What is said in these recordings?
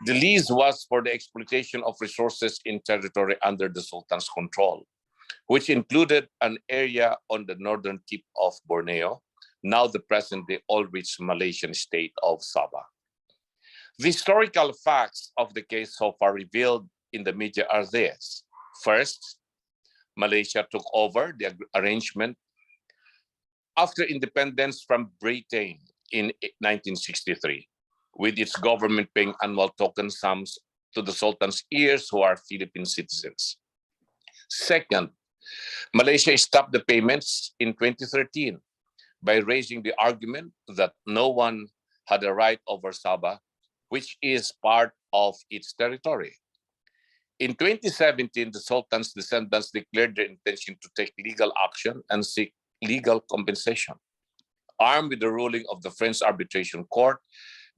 The lease was for the exploitation of resources in territory under the Sultan's control, which included an area on the northern tip of Borneo, now the present-day oil-rich Malaysian state of Sabah. The historical facts of the case so far revealed in the media are this. First, Malaysia took over the arrangement after independence from Britain in 1963, with its government paying annual token sums to the Sultan's heirs who are Philippine citizens. Second, Malaysia stopped the payments in 2013 by raising the argument that no one had a right over Sabah, which is part of its territory. In 2017, the Sultan's descendants declared their intention to take legal action and seek legal compensation. Armed with the ruling of the French Arbitration Court,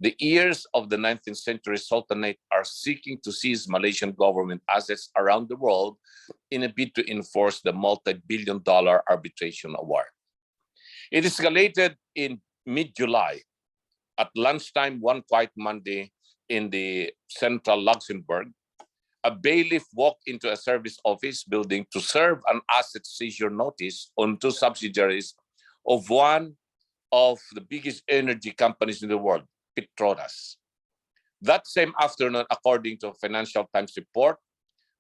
the heirs of the 19th century Sultanate are seeking to seize Malaysian government assets around the world in a bid to enforce the multi-billion-dollar arbitration award. It escalated in mid-July. At lunchtime, one quiet Monday in the central Luxembourg, a bailiff walked into a service office building to serve an asset seizure notice on two subsidiaries of one of the biggest energy companies in the world, Petronas. That same afternoon, according to a Financial Times report,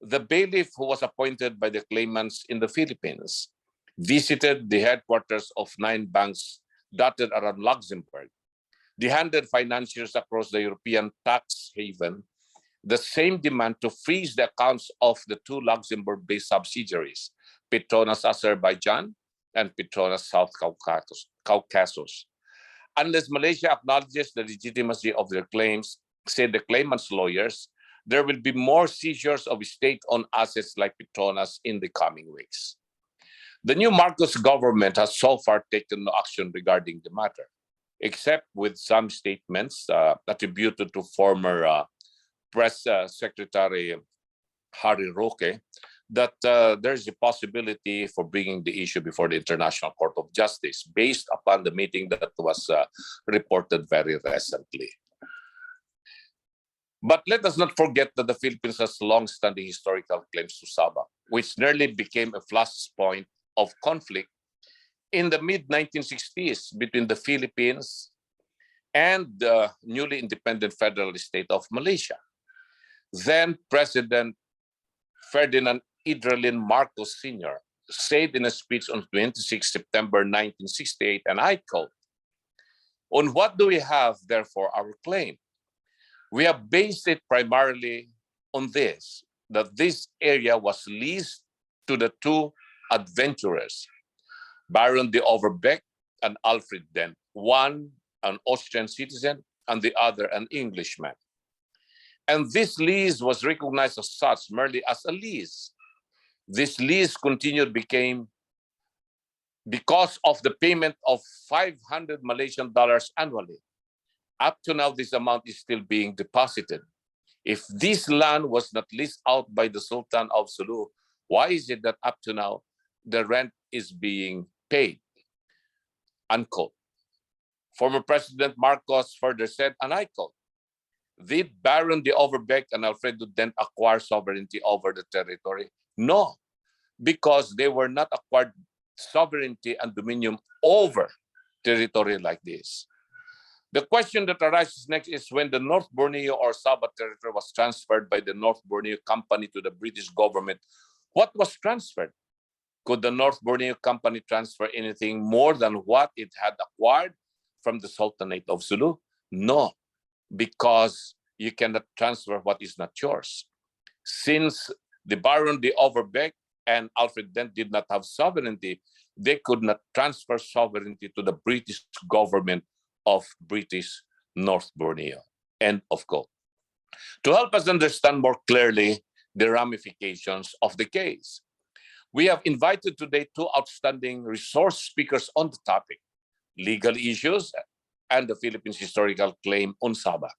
the bailiff who was appointed by the claimants in the Philippines visited the headquarters of 9 banks dotted around Luxembourg. They handed financiers across the European tax haven the same demand to freeze the accounts of the two Luxembourg-based subsidiaries, Petronas Azerbaijan and Petronas South Caucasus. Unless Malaysia acknowledges the legitimacy of their claims, said the claimants' lawyers, there will be more seizures of state-owned assets like Petronas in the coming weeks. The new Marcos government has so far taken no action regarding the matter, except with some statements attributed to former Press Secretary Harry Roque that there's a possibility for bringing the issue before the International Court of Justice based upon the meeting that was reported very recently. But let us not forget that the Philippines has long-standing historical claims to Sabah, which nearly became a flashpoint of conflict in the mid-1960s between the Philippines and the newly independent federal state of Malaysia. Then President Ferdinand Idrelin Marcos Sr. said in a speech on 26 September 1968, and I quote, "On what do we have, therefore, our claim? We have based it primarily on this, that this area was leased to the two adventurers, Baron de Overbeck and Alfred Dent, one an Austrian citizen and the other an Englishman. And this lease was recognized as such merely as a lease. This lease continued became because of the payment of 500 Malaysian dollars annually. Up to now, this amount is still being deposited. If this land was not leased out by the Sultan of Sulu, why is it that up to now the rent is being paid?" Unquote. Former President Marcos further said, and I quote, "Did Baron de Overbeck and Alfredo Dent acquire sovereignty over the territory? No, because they were not acquired sovereignty and dominion over territory like this. The question that arises next is when the North Borneo or Sabah territory was transferred by the North Borneo Company to the British government, what was transferred? Could the North Borneo Company transfer anything more than what it had acquired from the Sultanate of Sulu? No, because you cannot transfer what is not yours. Since the Baron de Overbeck and Alfred Dent did not have sovereignty, they could not transfer sovereignty to the British government of British North Borneo. End of quote. To help us understand more clearly the ramifications of the case, we have invited today two outstanding resource speakers on the topic, legal issues and the Philippines historical claim on Sabah.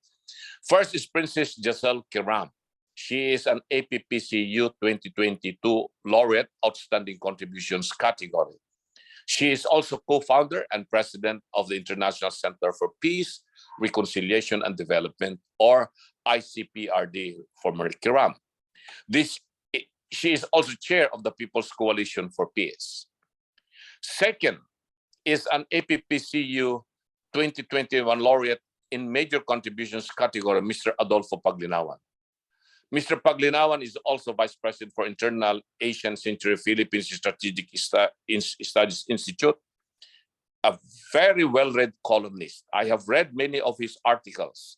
First is Princess Jacel Kiram. She is an APPCU 2022 Laureate Outstanding Contributions category. She is also co-founder and president of the International Center for Peace, Reconciliation and Development, or ICPRD, formerly Kiram. She is also chair of the People's Coalition for Peace. Second is an APPCU 2021 laureate in major contributions category, Mr. Adolfo Paglinawan. Mr. Paglinawan is also Vice President for Internal Asian Century Philippines Strategic Studies Institute, a very well-read columnist. I have read many of his articles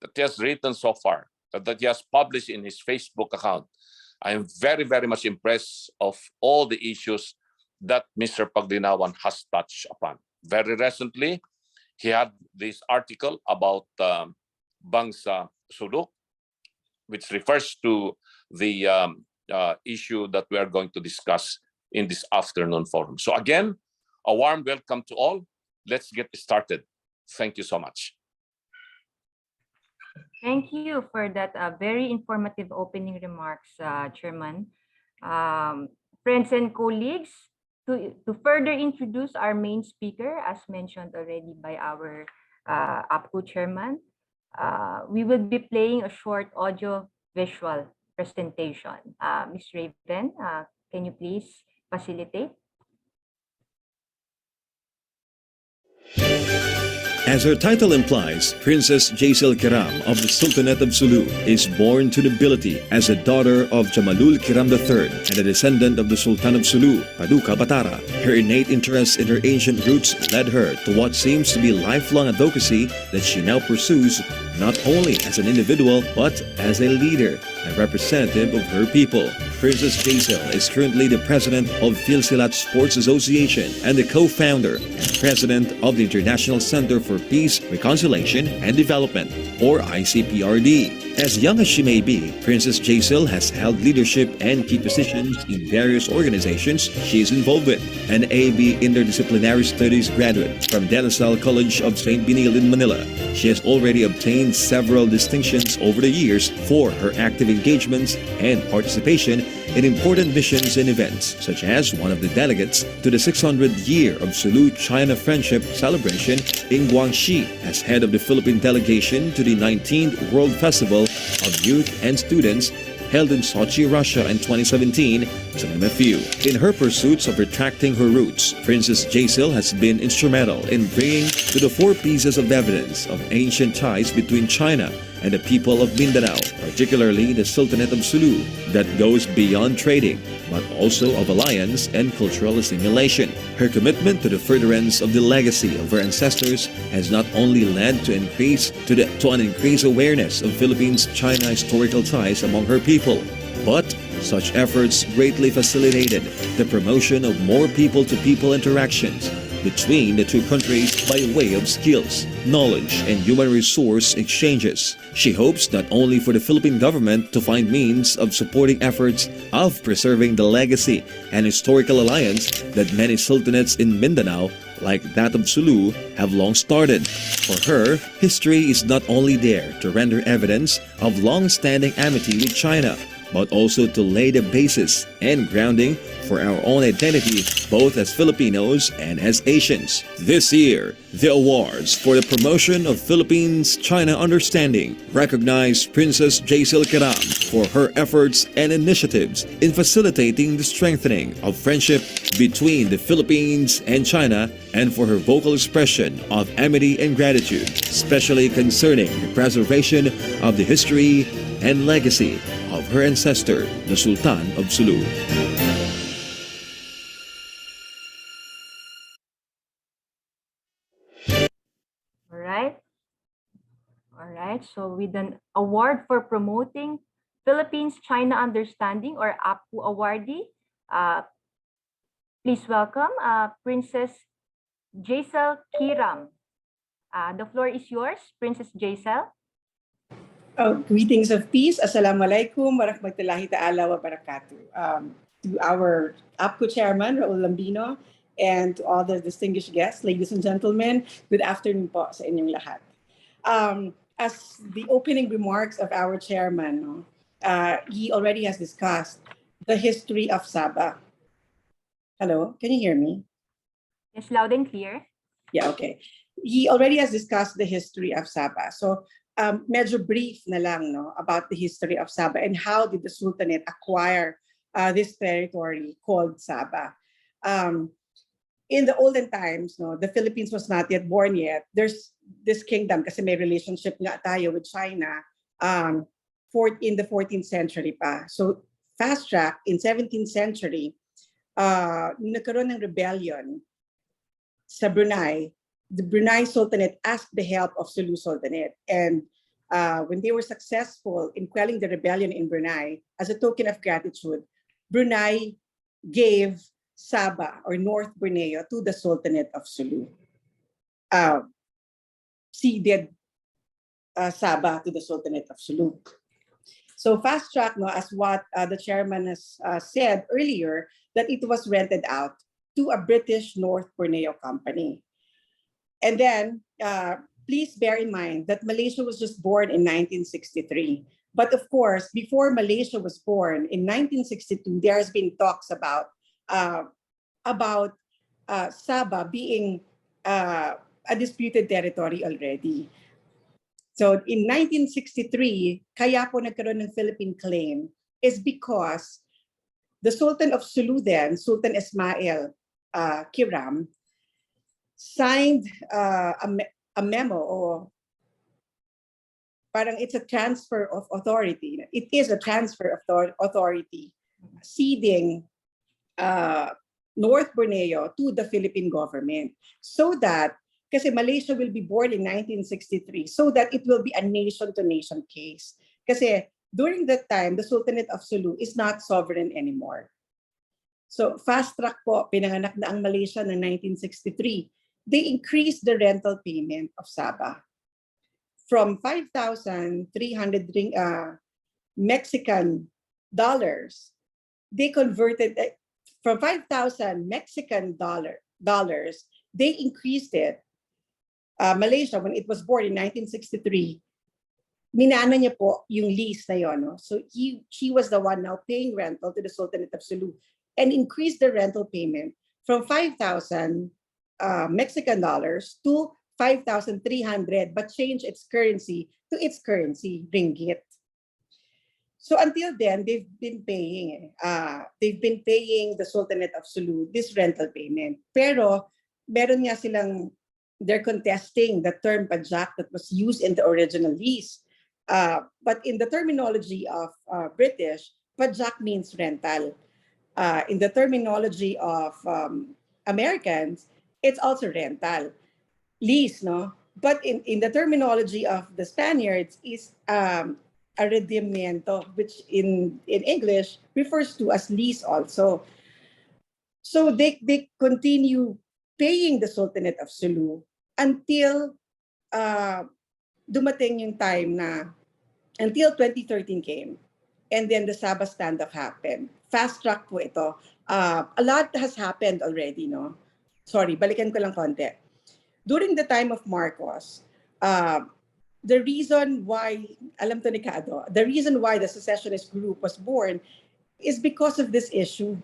that he has written so far, that he has published in his Facebook account. I am very, very much impressed of all the issues that Mr. Paglinawan has touched upon. Very recently, he had this article about Bangsa Suluk, which refers to the issue that we are going to discuss in this afternoon forum. So again, a warm welcome to all. Let's get started. Thank you so much. Thank you for that very informative opening remarks, Chairman. Friends and colleagues, to further introduce our main speaker, as mentioned already by our Appcu Chairman, we will be playing a short audio-visual presentation. Ms. Raven, can you please facilitate? As her title implies, Princess Jacel Kiram of the Sultanate of Sulu is born to nobility as a daughter of Jamalul Kiram III and a descendant of the Sultan of Sulu, Paduka Batara. Her innate interest in her ancient roots led her to what seems to be lifelong advocacy that she now pursues not only as an individual but as a leader and representative of her people. Princess Jacel is currently the president of Philsilat Sports Association and the co-founder and president of the International Center for Peace, Reconciliation and Development, or ICPRD. As young as she may be, Princess Jacel has held leadership and key positions in various organizations she is involved with. An AB Interdisciplinary Studies graduate from De La Salle College of St. Benil in Manila, she has already obtained several distinctions over the years for her active engagements and participation in important missions and events, such as one of the delegates to the 600th year of Sulu-China Friendship Celebration in Guangxi, as head of the Philippine delegation to the 19th World Festival of Youth and Students held in Sochi, Russia in 2017, to name a few. In her pursuits of retracting her roots, Princess Jacel has been instrumental in bringing to the fore pieces of evidence of ancient ties between China and the people of Mindanao, particularly the Sultanate of Sulu, that goes beyond trading, but also of alliance and cultural assimilation. Her commitment to the furtherance of the legacy of her ancestors has not only led to an increased awareness of Philippines-China historical ties among her people, but such efforts greatly facilitated the promotion of more people-to-people interactions between the two countries by way of skills, knowledge, and human resource exchanges. She hopes not only for the Philippine government to find means of supporting efforts of preserving the legacy and historical alliance that many sultanates in Mindanao, like that of Sulu, have long started. For her, history is not only there to render evidence of long-standing amity with China, but also to lay the basis and grounding for our own identity, both as Filipinos and as Asians. This year, the awards for the promotion of Philippines-China understanding recognize Princess Jacel Kiram for her efforts and initiatives in facilitating the strengthening of friendship between the Philippines and China, and for her vocal expression of amity and gratitude, especially concerning the preservation of the history and legacy of her ancestor, the Sultan of Sulu. All right. So with an award for promoting Philippines-China Understanding, or Apcu awardee, please welcome Princess Jacel Kiram. The floor is yours, Princess Jacel. Greetings of peace. Assalamualaikum warahmatullahi ta'ala wa barakatuh. To our Appcu Chairman, Raul Lambino, and to all the distinguished guests, ladies and gentlemen, good afternoon po sa inyong lahat. As the opening remarks of our chairman, he already has discussed the history of Sabah. Hello, can you hear me? Yes, loud and clear. Yeah, okay. he already has discussed the history of Sabah. So medyo brief na lang, no, about the history of Sabah and how did the Sultanate acquire this territory called Sabah. In the olden times, no, the Philippines was not yet born yet. There's this kingdom kasi may relationship nga tayo with China in the 14th century pa. So fast track, in 17th century, nagkaroon ng rebellion sa Brunei. The Brunei Sultanate asked the help of Sulu Sultanate. And when they were successful in quelling the rebellion in Brunei, as a token of gratitude, Brunei gave Sabah or North Borneo to the Sultanate of Sulu. Ceded Sabah to the Sultanate of Sulu. So fast track, no, as what the chairman has said earlier, that it was rented out to a British North Borneo company. And then, please bear in mind that Malaysia was just born in 1963. But of course, before Malaysia was born in 1962, there has been talks about Sabah being a disputed territory already. So in 1963, kaya po nagkaroon ng Philippine claim is because the Sultan of Sulu then, Sultan Ismail Kiram, signed a memo, or parang it's a transfer of authority. It is a transfer of authority, ceding North Borneo to the Philippine government so that, kasi Malaysia will be born in 1963, so that it will be a nation-to-nation case. Kasi during that time, the Sultanate of Sulu is not sovereign anymore. So fast track po, pinanganak na ang Malaysia ng 1963. They increased the rental payment of Sabah from 5,300 Mexican dollars. They converted from 5,000 Mexican dollars. They increased it. Malaysia, when it was born in 1963, minana niya po yung lease na yun. No? So she was the one now paying rental to the Sultanate of Sulu and increased the rental payment from 5,000 Mexican dollars to 5,300, but changed its currency to its currency, ringgit. So until then, they've been paying the Sultanate of Sulu this rental payment. Pero meron nga silang, they're contesting the term pajak that was used in the original lease. But in the terminology of British, pajak means rental. In the terminology of Americans, it's also rental. Lease, no? But in the terminology of the Spaniards is a redimiento, which in English refers to as lease also. So they continue paying the Sultanate of Sulu until dumating yung time na, until 2013 came. And then the Sabah standoff happened. Fast track po ito. A lot has happened already, no? Sorry, balikan ko lang konti. During the time of Marcos, the reason why, alam to ni Kado, the reason why the secessionist group was born is because of this issue.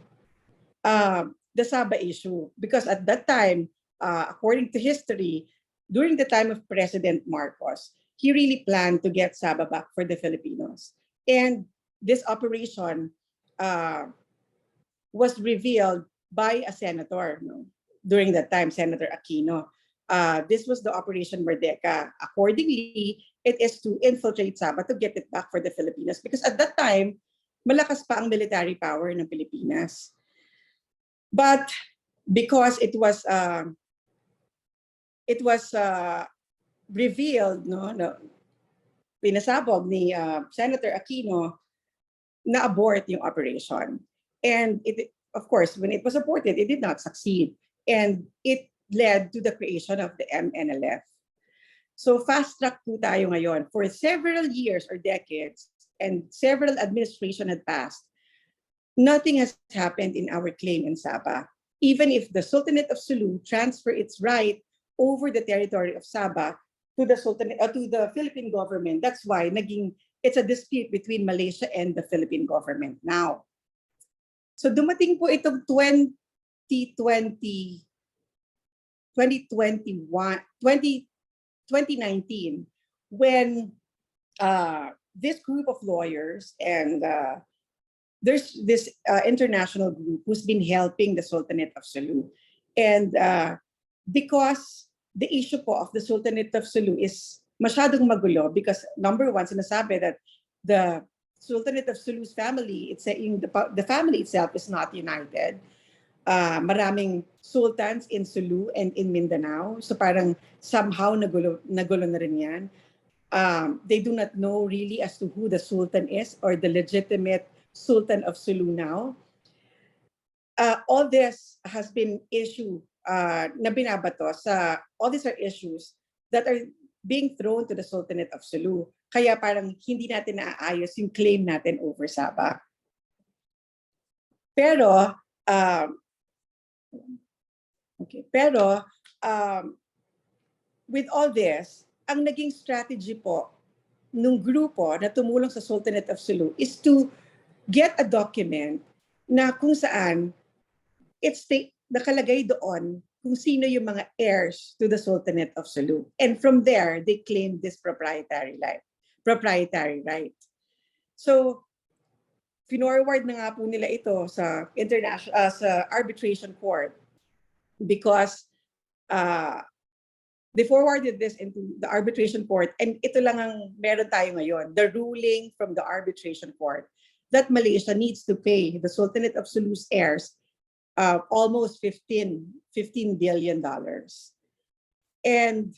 The Sabah issue, because at that time, according to history, during the time of President Marcos, he really planned to get Sabah back for the Filipinos. And this operation was revealed by a senator, no? During that time, Senator Aquino. This was the Operation Merdeka. Accordingly, it is to infiltrate Sabah to get it back for the Filipinos, because at that time, malakas pa ang military power ng Pilipinas. But because it was revealed, no, pinasabog ni Senator Aquino na abort yung operation. And it, of course, when it was aborted, it did not succeed. And it led to the creation of the MNLF. So fast track po tayo ngayon. For several years or decades, and several administrations had passed, nothing has happened in our claim in Sabah. Even if the Sultanate of Sulu transferred its right over the territory of Sabah to the Sultanate, to the Philippine government, that's why it's a dispute between Malaysia and the Philippine government now. So dumating po itong 2020 2019, when this group of lawyers and there's this international group who's been helping the Sultanate of Sulu. And because the issue po of the Sultanate of Sulu is masyadong magulo, because number one, sinasabi that the Sultanate of Sulu's family, it's saying the family itself is not united. Maraming sultans in Sulu and in Mindanao. So parang somehow nagulo na rin yan. They do not know really as to who the Sultan is or the legitimate Sultan of Sulu now. All this has been issue na binabato sa, all these are issues that are being thrown to the Sultanate of Sulu. Kaya parang hindi natin naaayos yung claim natin over Sabah. Pero, with all this, ang naging strategy po nung grupo na tumulong sa Sultanate of Sulu is to get a document na kung saan nakalagay doon kung sino yung mga heirs to the Sultanate of Sulu. And from there, they claimed this proprietary right. So, finorward na nga po nila ito sa sa arbitration court because they forwarded this into the arbitration court, and ito lang ang meron tayo ngayon, the ruling from the arbitration court that Malaysia needs to pay the Sultanate of Sulu's heirs almost $15 billion. And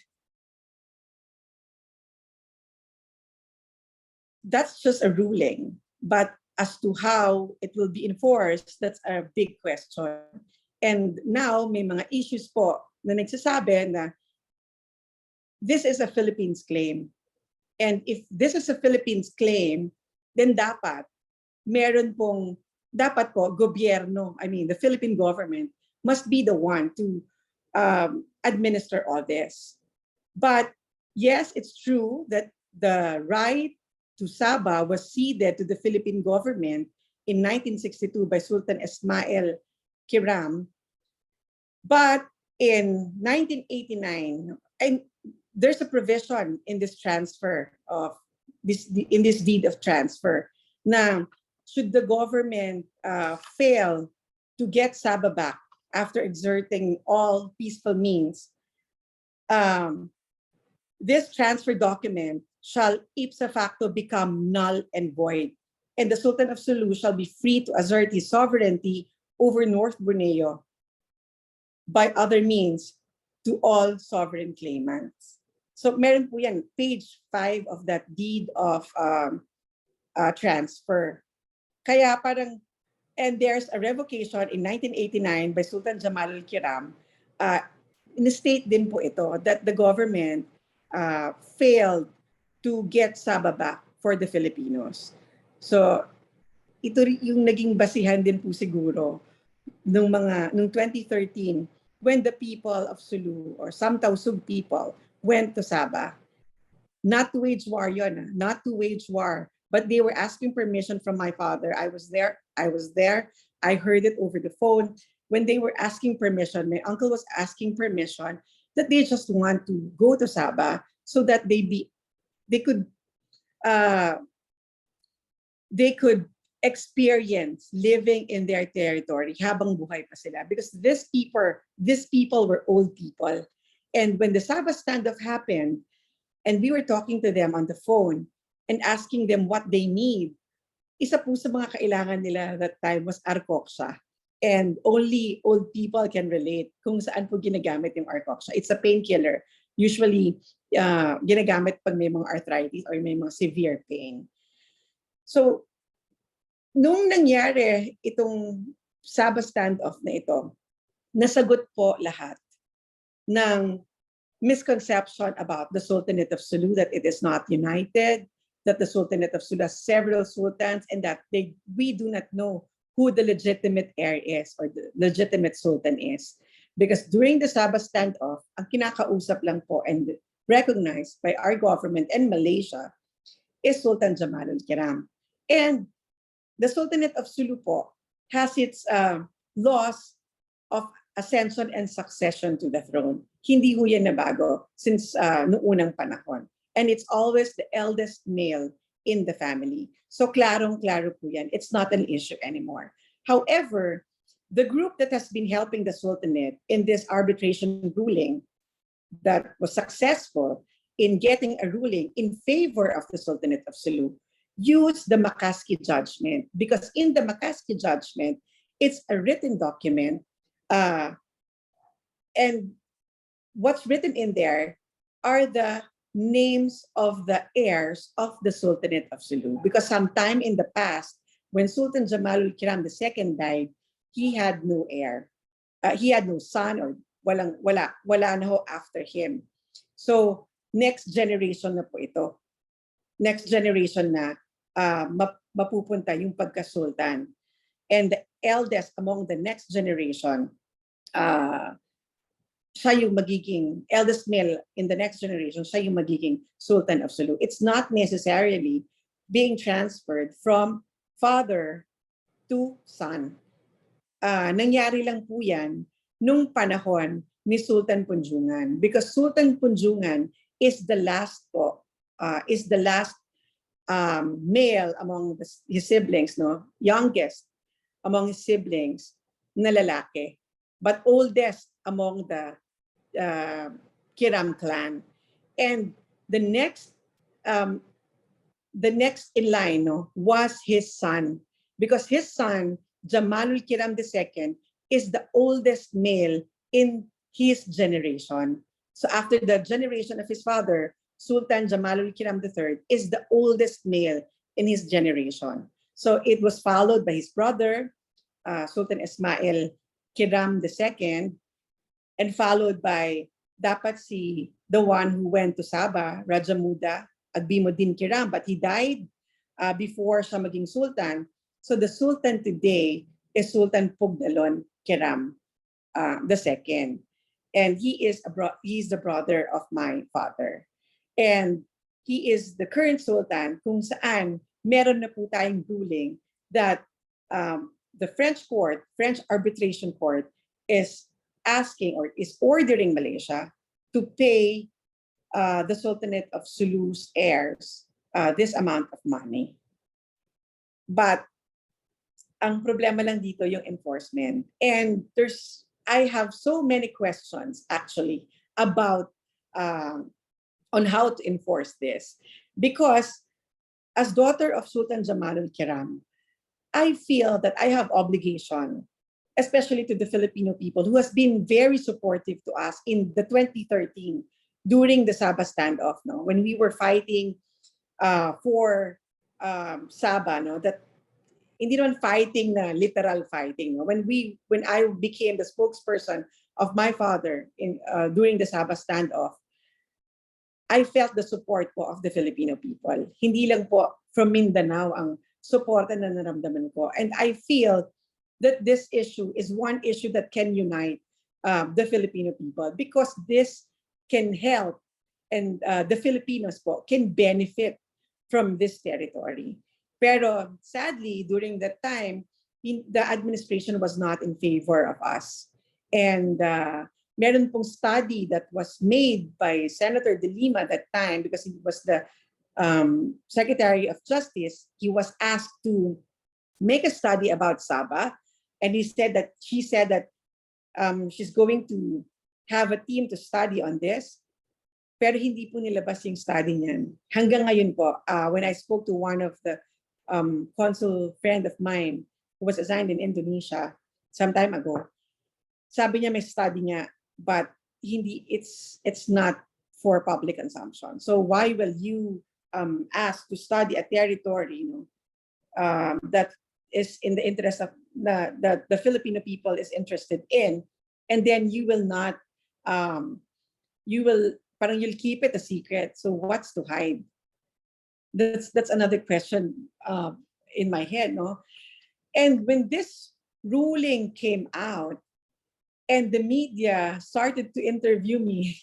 that's just a ruling, but as to how it will be enforced, that's a big question. And now may mga issues po na nagsasabi na this is a Philippines claim. And if this is a Philippines claim, then dapat gobyerno, the Philippine government must be the one to administer all this. But yes, it's true that the right to Sabah was ceded to the Philippine government in 1962 by Sultan Ismail Kiram. But in 1989, and there's a provision in this transfer of this deed of transfer na should the government fail to get Sabah back after exerting all peaceful means, this transfer document shall ipsa facto become null and void, and the Sultan of Sulu shall be free to assert his sovereignty over North Borneo by other means to all sovereign claimants. So meron po yan, page 5 of that deed of transfer. Kaya parang, and there's a revocation in 1989 by Sultan Jamal al-Kiram. In-state din po ito that the government failed to get Sabah back for the Filipinos. So ito yung naging basihan din po siguro nung 2013 when the people of Sulu or some Tausug people went to Sabah. Not to wage war yun, not to wage war, but they were asking permission from my father. I was there. I heard it over the phone. When they were asking permission, my uncle was asking permission that they just want to go to Sabah so that they could experience living in their territory habang buhay pa sila, because these people were old people. And when the Sabah standoff happened and we were talking to them on the phone and asking them what they need, isa po sa mga kailangan nila that time was arkoksha. And only old people can relate kung saan po ginagamit yung arkoksha. It's a painkiller. Usually, ginagamit pag may mga arthritis or may mga severe pain. So, nung nangyari itong Sabah standoff na ito, nasagot po lahat ng misconception about the Sultanate of Sulu, that it is not united, that the Sultanate of Sulu has several sultans, and that we do not know who the legitimate heir is or the legitimate sultan is. Because during the Sabah standoff, ang kinakausap lang po and recognized by our government and Malaysia is Sultan Jamal al-Kiram. And the Sultanate of Sulu po has its laws of ascension and succession to the throne. Hindi ho yan nabago since noong unang panahon. And it's always the eldest male in the family. So klarong-klaro po yan. It's not an issue anymore. However, the group that has been helping the Sultanate in this arbitration ruling that was successful in getting a ruling in favor of the Sultanate of Sulu used the Makaski judgment, because in the Makaski judgment, it's a written document, and what's written in there are the names of the heirs of the Sultanate of Sulu. Because sometime in the past, when Sultan Jamalul Kiram II died, he had no heir. He had no son, or wala na ho after him. So next generation na po ito. Next generation na mapupunta yung pagka-sultan. And the eldest among the next generation, siya yung magiging eldest male in the next generation, siya yung magiging Sultan of Sulu. It's not necessarily being transferred from father to son. Nangyari lang po yan nung panahon ni Sultan Punjungan, because Sultan Punjungan is the last male among his siblings, no, youngest among his siblings na lalaki, but oldest among the Kiram clan. And the next in line, no, was his son, because his son Jamalul Kiram II is the oldest male in his generation. So after the generation of his father, Sultan Jamalul Kiram III is the oldest male in his generation. So it was followed by his brother, Sultan Ismail Kiram II, and followed by dapat the one who went to Sabah, Raja Muda Agbimuddin Kiram, but he died before siya maging sultan. So the sultan today is Sultan Pugdalon Kiram II. And he's the brother of my father. And he is the current sultan kung saan meron na po tayong ruling that the French arbitration court is asking or is ordering Malaysia to pay the Sultanate of Sulu's heirs this amount of money. But ang problema lang dito yung enforcement. And I have so many questions actually about on how to enforce this. Because as daughter of Sultan Jamalul Kiram, I feel that I have obligation, especially to the Filipino people who has been very supportive to us in the 2013 during the Sabah standoff, no, when we were fighting for Sabah, no, that hindi naman fighting na literal fighting, no. When I became the spokesperson of my father during the Sabah standoff, I felt the support po of the Filipino people. Hindi lang po from Mindanao ang support na naramdaman ko. And I feel that this issue is one issue that can unite the Filipino people, because this can help, and the Filipinos po can benefit from this territory. Pero sadly, during that time, the administration was not in favor of us. And meron pong study that was made by Senator De Lima that time, because he was the Secretary of Justice. He was asked to make a study about Sabah, and she said that she's going to have a team to study on this. Pero hindi po nilabas yung study niyan. Hanggang ngayon po, when I spoke to one of the consul friend of mine who was assigned in Indonesia some time ago, sabi niya may study niya, but it's not for public consumption. So why will you ask to study a territory, that is in the interest of the Filipino people is interested in, and then you will not, you'll keep it a secret. So what's to hide? That's another question in my head, no? And when this ruling came out and the media started to interview me,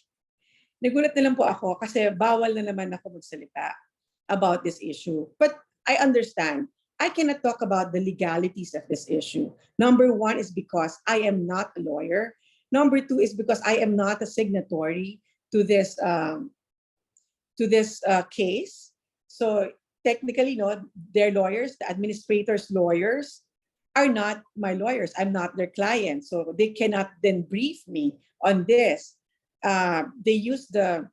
nagulat na lang po ako kasi bawal na naman ako magsalita about this issue. But I understand. I cannot talk about the legalities of this issue. Number one is because I am not a lawyer. Number two is because I am not a signatory to this case. So technically, no, their lawyers, the administrator's lawyers, are not my lawyers. I'm not their client, so they cannot then brief me on this. They use the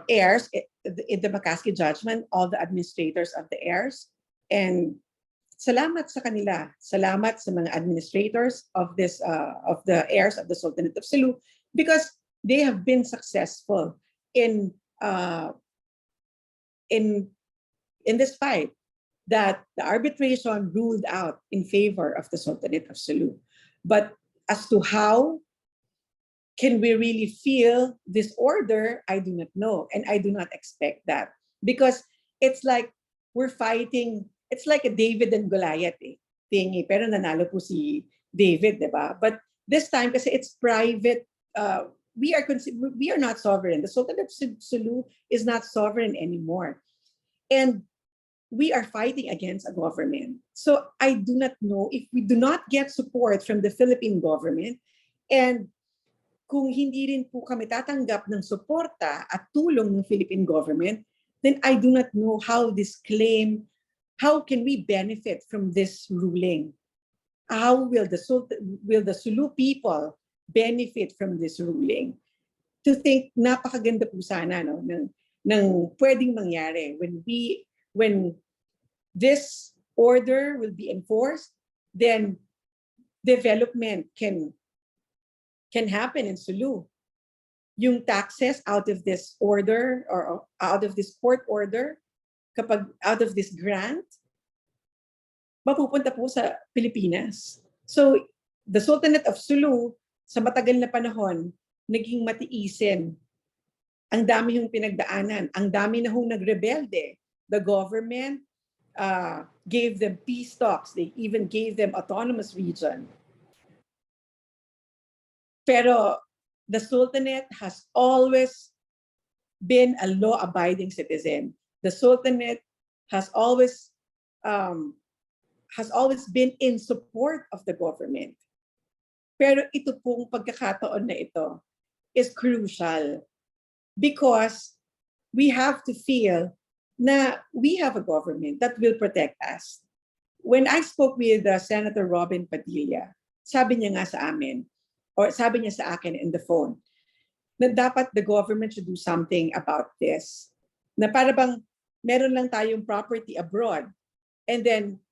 heirs in the McCaskey judgment, all the administrators of the heirs, and salamat sa kanila. Salamat sa mga administrators of this of the heirs of the Sultanate of Sulu, because they have been successful in this fight that the arbitration ruled out in favor of the Sultanate of Sulu. But as to how can we really feel this order, I do not know, and I do not expect that, because it's like we're fighting. It's like a David and Goliath thingy, pero nanalo po si David, diba? But this time, kasi it's private, we are not sovereign. The Sultanate of Sulu is not sovereign anymore. And we are fighting against a government. So I do not know if we do not get support from the Philippine government, and kung hindi rin po kami tatanggap ng suporta at tulong ng Philippine government, then I do not know how this claim, how can we benefit from this ruling? How will the Sulu people benefit from this ruling? To think, napakaganda po sana no, ng pwedeng mangyari when this order will be enforced, then development can happen in Sulu. Yung taxes out of this order or out of this court order, kapag out of this grant, mapupunta po sa Pilipinas. So, the Sultanate of Sulu, sa matagal na panahon, naging matiisin. Ang dami yung pinagdaanan. Ang dami na hong nagrebelde. The government gave them peace talks. They even gave them autonomous region. Pero the Sultanate has always been a law-abiding citizen. The Sultanate has always been in support of the government. Pero ito pong pagkakataon na ito is crucial because we have to feel na we have a government that will protect us. When I spoke with Senator Robin Padilla, sabi niya nga sa amin, or sabi niya sa akin in the phone, na dapat the government should do something about this. Na para bang meron lang tayong property abroad. And then,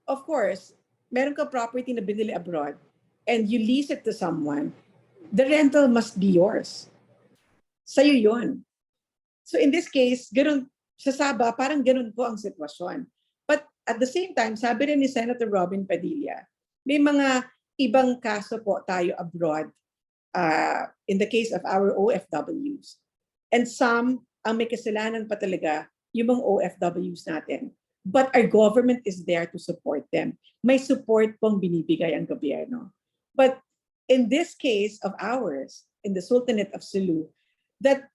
of course, meron ka property na binili abroad and you lease it to someone, the rental must be yours. Sa'yo yun. So in this case, ganun, sa Sabah, parang ganun po ang sitwasyon. But at the same time, sabi rin ni Senator Robin Padilla, may mga ibang kaso po tayo abroad in the case of our OFWs. And some, ang may kasalanan pa talaga, yung mga OFWs natin. But our government is there to support them. May support pong binibigay ang gobyerno. But in this case of ours, in the Sultanate of Sulu, that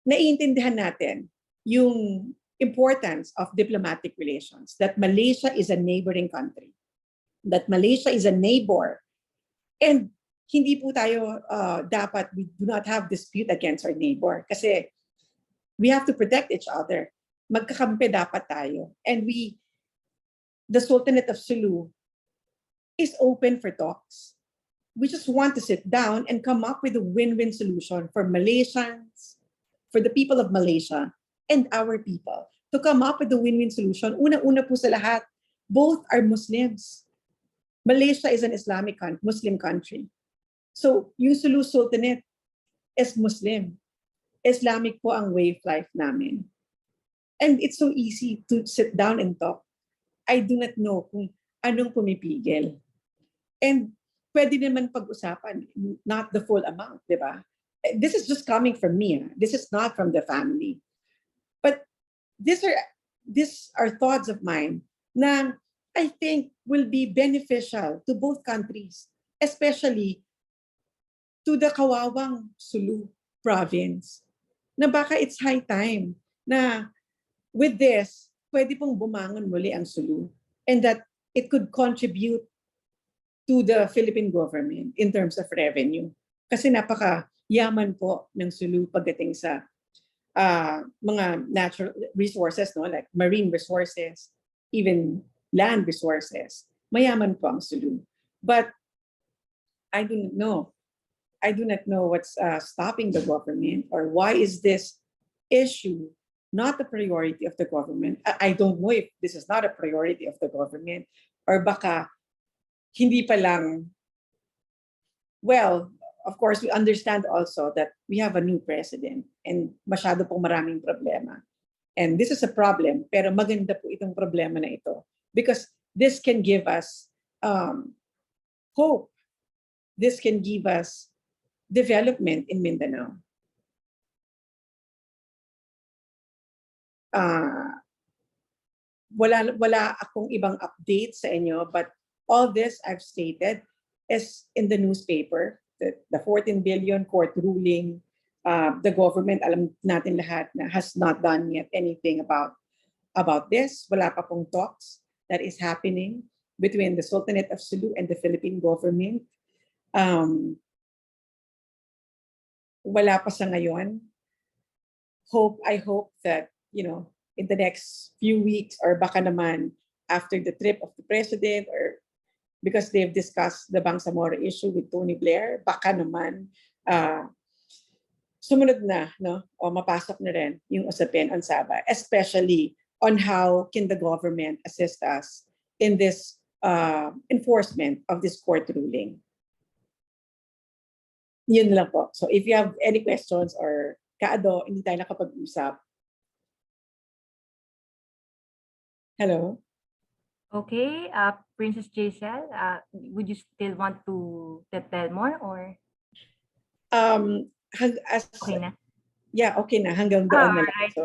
naiintindihan natin yung importance of diplomatic relations, that Malaysia is a neighboring country, that Malaysia is a neighbor, and hindi po tayo we do not have dispute against our neighbor kasi we have to protect each other. Magkakampi dapat tayo. And the Sultanate of Sulu is open for talks. We just want to sit down and come up with a win-win solution for Malaysians, for the people of Malaysia, and our people. To come up with a win-win solution, una-una po sa lahat, both are Muslims. Malaysia is an Islamic Muslim country. So, yung Sulu Sultanate is Muslim. Islamic po ang way of life namin. And it's so easy to sit down and talk. I do not know kung anong pumipigil. And pwede naman pag-usapan, not the full amount, di ba? This is just coming from me. This is not from the family. But these are thoughts of mine na I think will be beneficial to both countries, especially to the kawawang Sulu province. Na baka it's high time na with this, pwede pong bumangon muli ang Sulu, and that it could contribute to the Philippine government in terms of revenue. Kasi napaka-yaman po ng Sulu pagdating sa mga natural resources, no? Like marine resources, even land resources. Mayaman po ang Sulu. But I do not know. I do not know what's stopping the government, or why is this issue not a priority of the government. I don't know if this is not a priority of the government, or baka hindi pa lang. Well, of course, we understand also that we have a new president and masyado pong maraming problema. And this is a problem, pero maganda po itong problema na ito because this can give us hope. This can give us development in Mindanao. Wala akong ibang update sa inyo, but all this I've stated is in the newspaper. The 14 billion court ruling, the government, alam natin lahat na has not done yet anything about this. Wala pa pong talks that is happening between the Sultanate of Sulu and the Philippine government. Wala pa sa ngayon. I hope that, in the next few weeks or baka naman after the trip of the president, or because they've discussed the Bangsamoro issue with Tony Blair, baka naman sumunod na, o mapasok na rin yung usapin on Sabah, especially on how can the government assist us in this enforcement of this court ruling. Yun lang po. So if you have any questions or kaado, hindi tayo nakapag-usap. Hello? Okay, Princess Jacel, would you still want to tell more or? Okay na. Yeah, okay na. Hanggang doon na lang. Alright. So,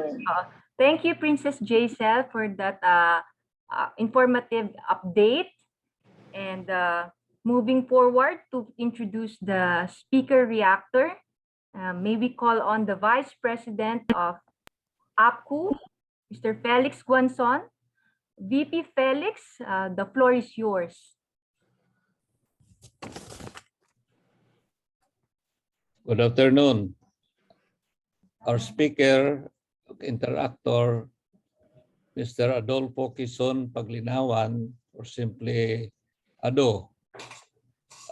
Thank you, Princess Jacel, for that informative update. And moving forward to introduce the speaker reactor, may we call on the Vice President of Apcu, Mr. Felix Guanzon. VP Felix, the floor is yours. Good afternoon. Our speaker, interactor, Mr. Adolfo Quezon Paglinawan, or simply Ado,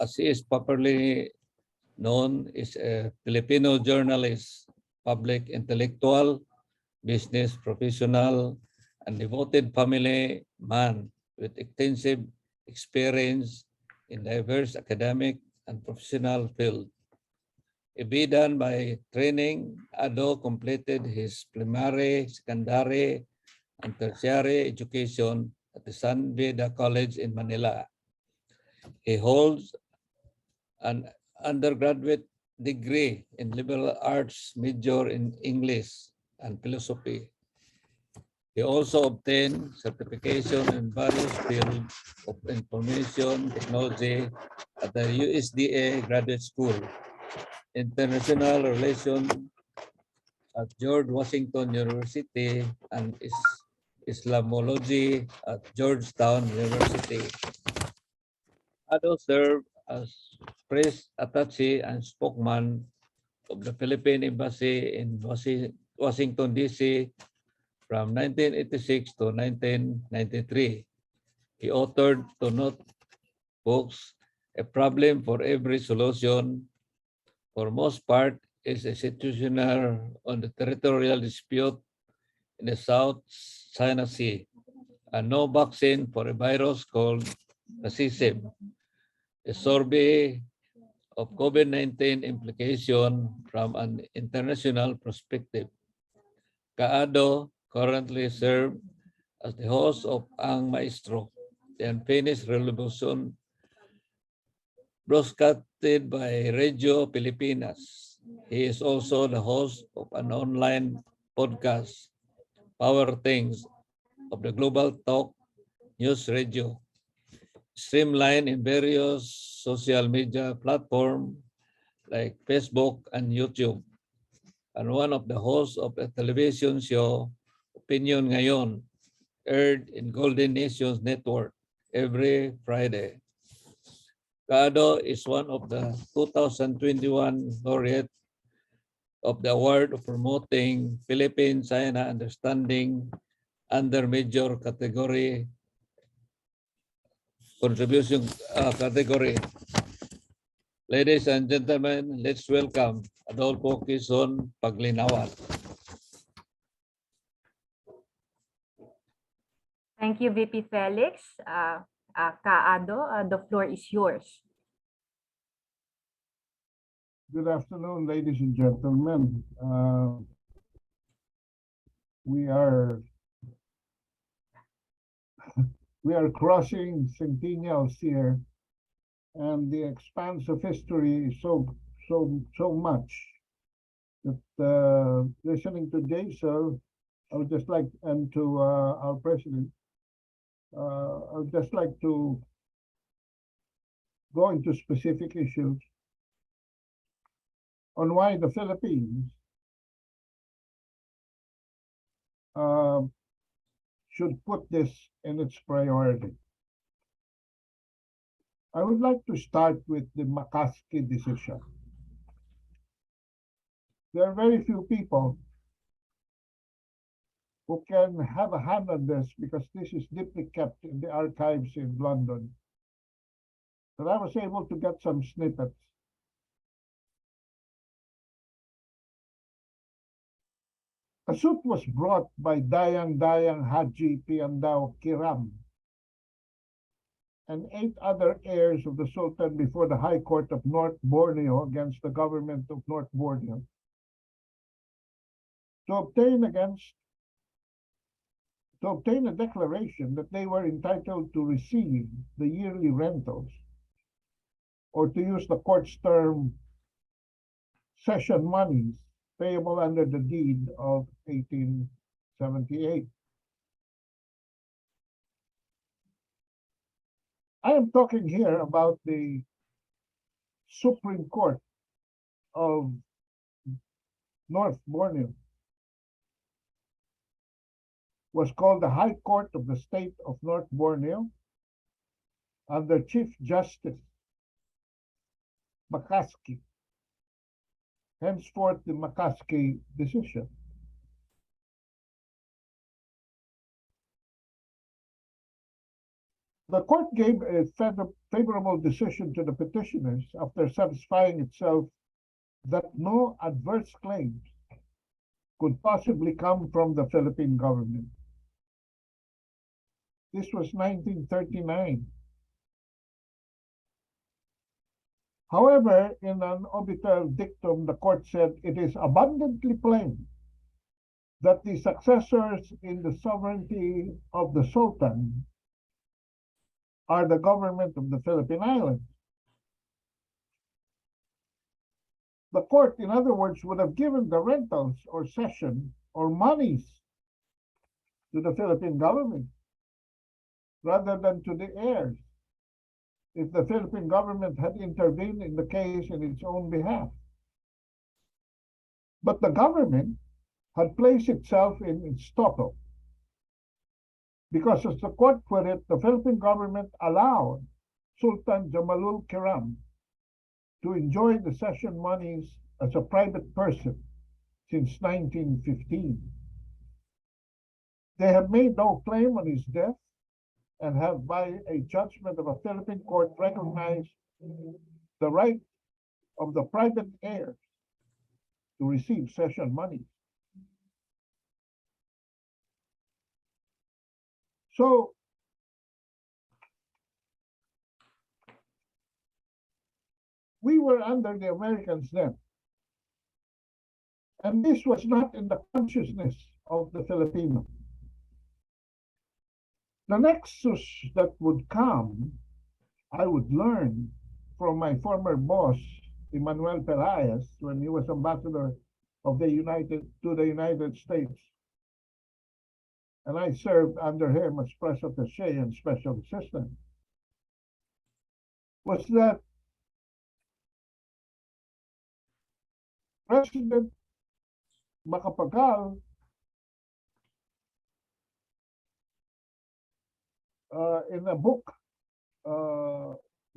as he is popularly known, is a Filipino journalist, public intellectual, business professional, and devoted family man with extensive experience in diverse academic and professional fields. Evident by training, Ado completed his primary, secondary, and tertiary education at the San Beda College in Manila. He holds an undergraduate degree in liberal arts major in English and philosophy. He also obtained certification in various fields of information technology at the USDA Graduate School, International Relations at George Washington University, and Islamology at Georgetown University. Ado served as press attaché and spokesman of the Philippine Embassy in Washington, D.C. from 1986 to 1993. He authored two notebooks, A Problem for Every Solution, for most part is institutional on the territorial dispute in the South China Sea, and No Vaccine for a Virus called racism, a survey of COVID-19 implication from an international perspective. Kaado currently serves as the host of Ang Maestro, the Unfinished Revolution, broadcasted by Radio Pilipinas. He is also the host of an online podcast, Power Things, of the Global Talk News Radio, streamlined in various social media platforms like Facebook and YouTube, and one of the hosts of a television show, Opinion Ngayon, aired in Golden Nations Network every Friday. Kaado is one of the 2021 laureate of the award of promoting Philippine-China understanding under major category contribution category. Ladies and gentlemen, let's welcome Adolfo Quezon Paglinawan. Thank you, VP Felix. Kaado, the floor is yours. Good afternoon, ladies and gentlemen. We are crossing centennials here, and the expanse of history is so much that listening to Jacel, I would just like, and to our president, I would just like to go into specific issues on why the Philippines should put this in its priority. I would like to start with the McCaskey decision. There are very few people who can have a hand on this because this is deeply kept in the archives in London. But I was able to get some snippets. A suit was brought by Dayang Haji Piandao Kiram and 8 other heirs of the Sultan before the High Court of North Borneo against the government of North Borneo to obtain a declaration that they were entitled to receive the yearly rentals, or to use the court's term, session monies payable under the deed of 1878. I am talking here about the Supreme Court of North Borneo. Was called the High Court of the State of North Borneo under Chief Justice McCaskey, henceforth the McCaskey decision. The court gave a favorable decision to the petitioners after satisfying itself that no adverse claims could possibly come from the Philippine government. This was 1939. However, in an obiter dictum, the court said it is abundantly plain that the successors in the sovereignty of the Sultan are the government of the Philippine Islands. The court, in other words, would have given the rentals or cession or monies to the Philippine government rather than to the heirs if the Philippine government had intervened in the case in its own behalf. But the government had placed itself in estoppel because, as the court put it, the Philippine government allowed Sultan Jamalul Kiram to enjoy the session monies as a private person since 1915. They have made no claim on his death and have, by a judgment of a Philippine court, recognized the right of the private heirs to receive session money. So, we were under the Americans then. And this was not in the consciousness of the Filipino. The nexus that would come, I would learn from my former boss, Emmanuel Pelaez, when he was ambassador of the United States. And I served under him as press attaché and special assistant, was that President Macapagal in a book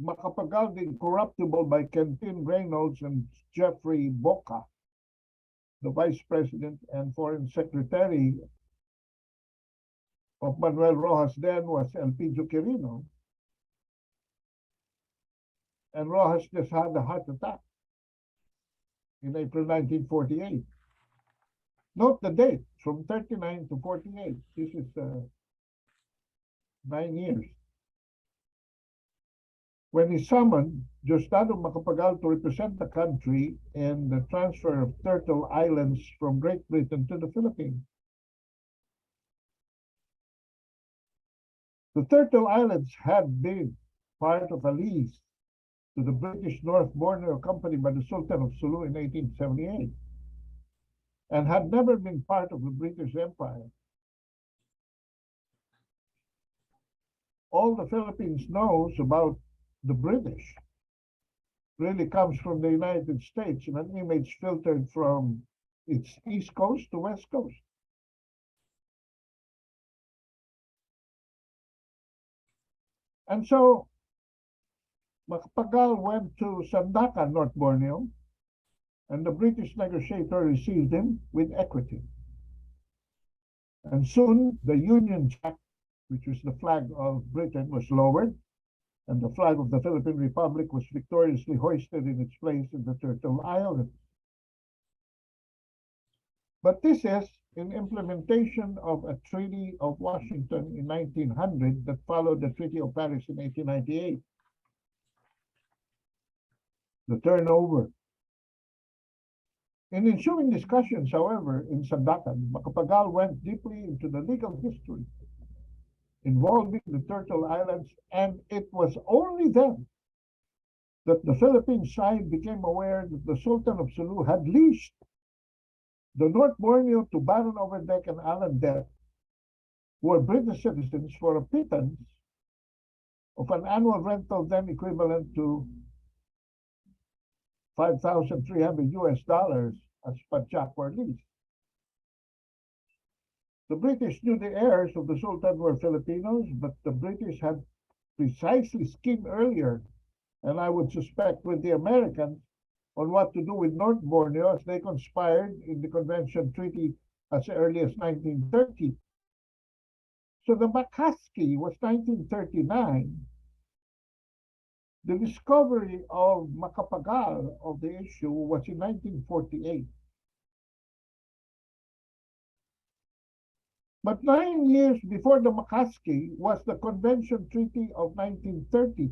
Macapagal the Incorruptible by Quentin Reynolds and Jeffrey Boca, the Vice President and Foreign Secretary of Manuel Rojas then was Elpidio Quirino. And Rojas just had a heart attack in April 1948. Note the date, from 39 to 48. This is 9 years. When he summoned Diosdado Macapagal to represent the country in the transfer of Turtle Islands from Great Britain to the Philippines. The Turtle Islands had been part of a lease to the British North Borneo Company by the Sultan of Sulu in 1878 and had never been part of the British Empire. All the Philippines knows about the British really comes from the United States in an image filtered from its East Coast to West Coast. And so Macapagal went to Sandakan, North Borneo, and the British negotiator received him with equity. And soon the Union Jack, which was the flag of Britain, was lowered, and the flag of the Philippine Republic was victoriously hoisted in its place in the Turtle Islands. But this is in implementation of a Treaty of Washington in 1900 that followed the Treaty of Paris in 1898. The turnover. In ensuing discussions, however, in Sandakan, Macapagal went deeply into the legal history involving the Turtle Islands, and it was only then that the Philippine side became aware that the Sultan of Sulu had leased the North Borneo to Baron Overdeck and Alan Death, who were British citizens, for a pittance of an annual rental then equivalent to $5,300 as padjak or lease. The British knew the heirs of the Sultan were Filipinos, but the British had precisely schemed earlier, and I would suspect with the Americans, on what to do with North Borneo as they conspired in the Convention Treaty as early as 1930. So the Makaski was 1939. The discovery of Macapagal of the issue was in 1948. But 9 years before the Makaski was the Convention Treaty of 1930.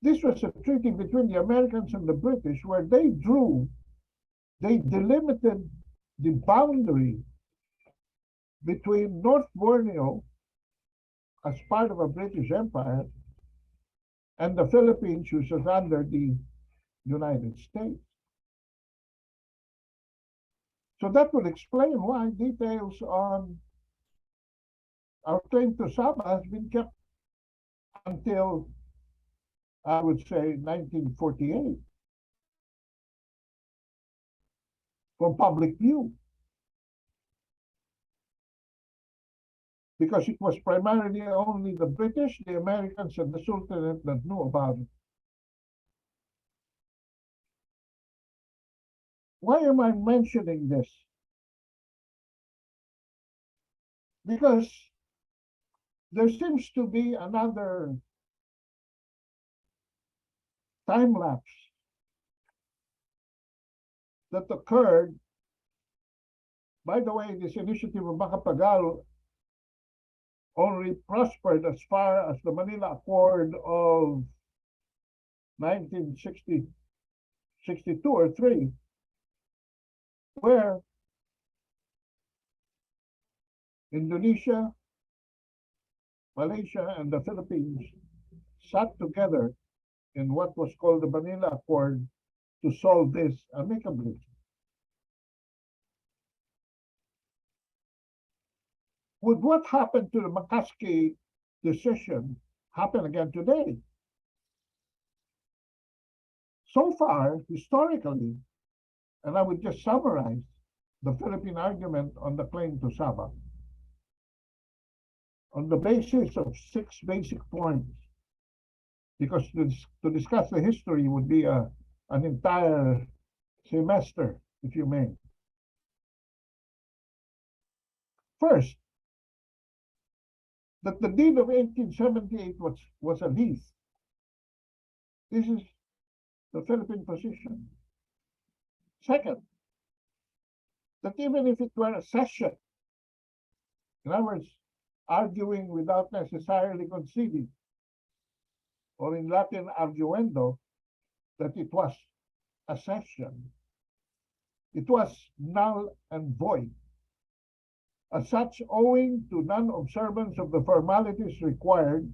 This was a treaty between the Americans and the British where they delimited the boundary between North Borneo as part of a British Empire and the Philippines, which was under the United States. So that would explain why details on our claim to Sabah has been kept until, I would say, 1948 from public view. Because it was primarily only the British, the Americans, and the Sultanate that knew about it. Why am I mentioning this? Because there seems to be another time lapse that occurred. By the way, this initiative of Macapagal only prospered as far as the Manila Accord of 1962 or 3, where Indonesia, Malaysia, and the Philippines sat together in what was called the Manila Accord to solve this amicably. Would what happened to the Makaski decision happen again today? So far, historically, and I would just summarize the Philippine argument on the claim to Sabah on the basis of 6 basic points. because to discuss the history would be an entire semester, if you may. First, that the deed of 1878 was a lease. This is the Philippine position. Second, that even if it were a cession, in other words, arguing without necessarily conceding, or in Latin arguendo, that it was a cession, it was null and void. As such, owing to non-observance of the formalities required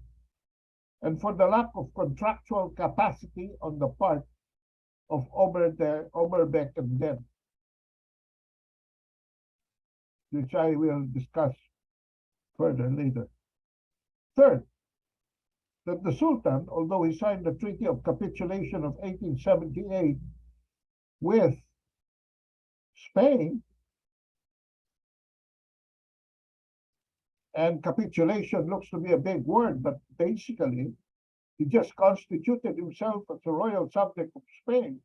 and for the lack of contractual capacity on the part of Oberbeck and Dent, which I will discuss further later. Third, that the Sultan, although he signed the Treaty of Capitulation of 1878 with Spain, and capitulation looks to be a big word, but basically, he just constituted himself as a royal subject of Spain,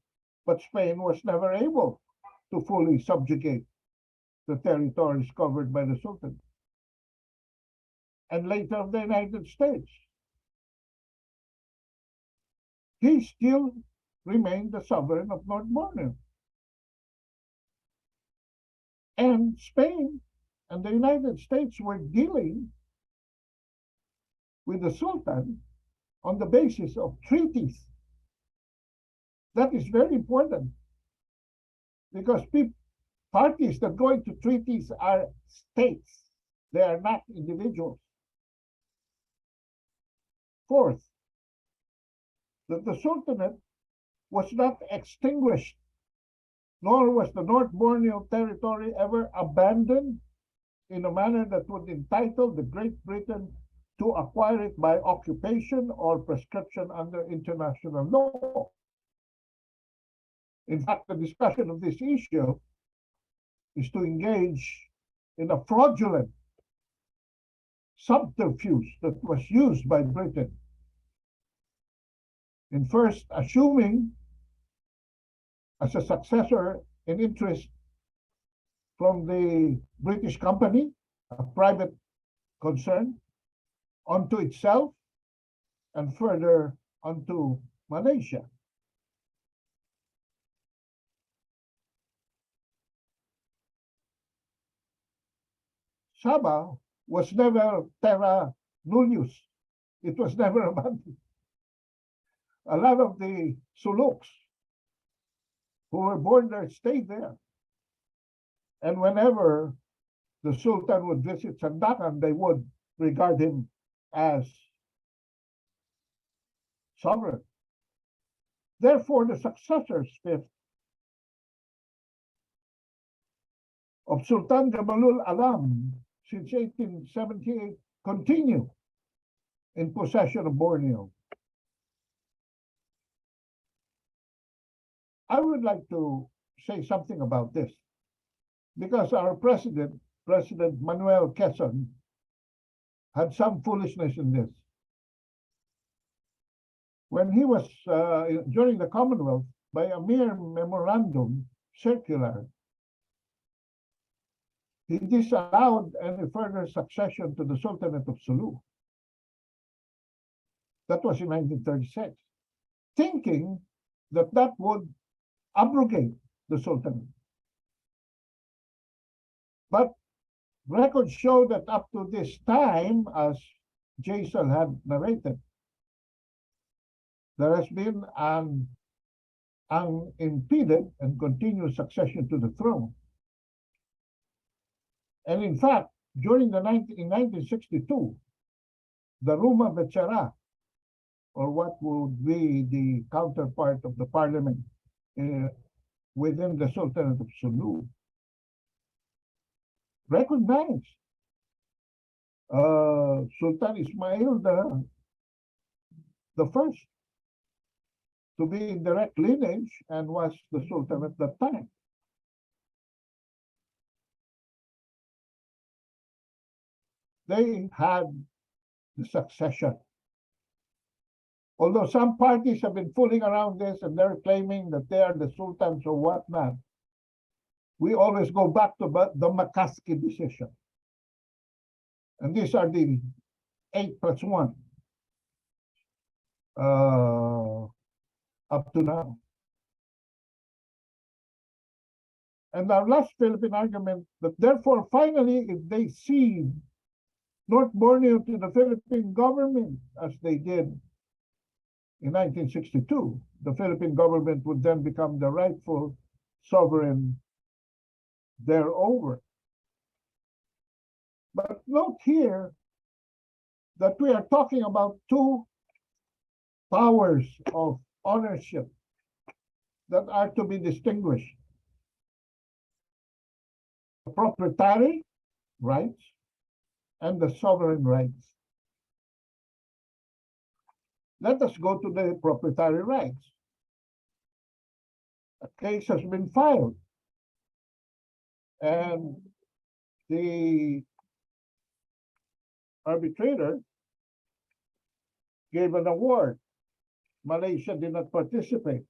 but Spain was never able to fully subjugate the territories covered by the Sultan, and later of the United States. He still remained the sovereign of North Borneo. And Spain and the United States were dealing with the Sultan on the basis of treaties. That is very important because parties that go into treaties are states. They are not individuals. Fourth, that the Sultanate was not extinguished, nor was the North Borneo territory ever abandoned in a manner that would entitle the Great Britain to acquire it by occupation or prescription under international law. In fact, the discussion of this issue is to engage in a fraudulent subterfuge that was used by Britain in first assuming as a successor in interest from the British company, a private concern, onto itself and further onto Malaysia. Sabah was never terra nullius. It was never abandoned. A lot of the Suluks who were born there stayed there. And whenever the Sultan would visit Sandakan, they would regard him as sovereign. Therefore, the successors, fifth, of Sultan Jamalul Alam since 1878 continue in possession of Borneo. I would like to say something about this because our president, President Manuel Quezon, had some foolishness in this. When he was, during the Commonwealth, by a mere memorandum circular, he disallowed any further succession to the Sultanate of Sulu. That was in 1936, thinking that that would abrogate the Sultanate. But records show that up to this time, as Jacel had narrated, there has been an unimpeded and continuous succession to the throne. And in fact, in 1962, the Ruma Bechara, or what would be the counterpart of the parliament within the Sultanate of Sulu, recognized Sultan Ismail the first to be in direct lineage and was the Sultan at that time. They had the succession Although some parties have been fooling around this and they're claiming that they are the sultans or whatnot, we always go back to the McCaskey decision. And these are the 8+1 up to now. And our last Philippine argument that therefore, finally, if they cede North Borneo to the Philippine government, as they did in 1962, the Philippine government would then become the rightful sovereign thereover. But note here that we are talking about two powers of ownership that are to be distinguished. The proprietary rights and the sovereign rights. Let us go to the proprietary rights. A case has been filed, and the arbitrator gave an award. Malaysia did not participate.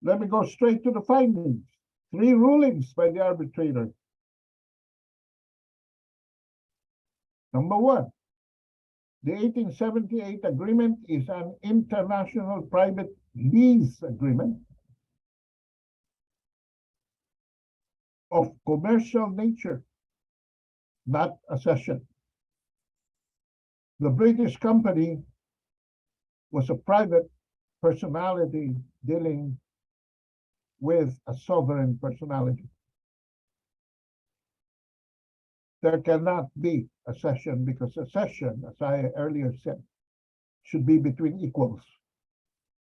Let me go straight to the findings. 3 rulings by the arbitrator. Number 1, the 1878 agreement is an international private lease agreement of commercial nature, not a cession. The British company was a private personality dealing with a sovereign personality. There cannot be a cession because a cession, as I earlier said, should be between equals,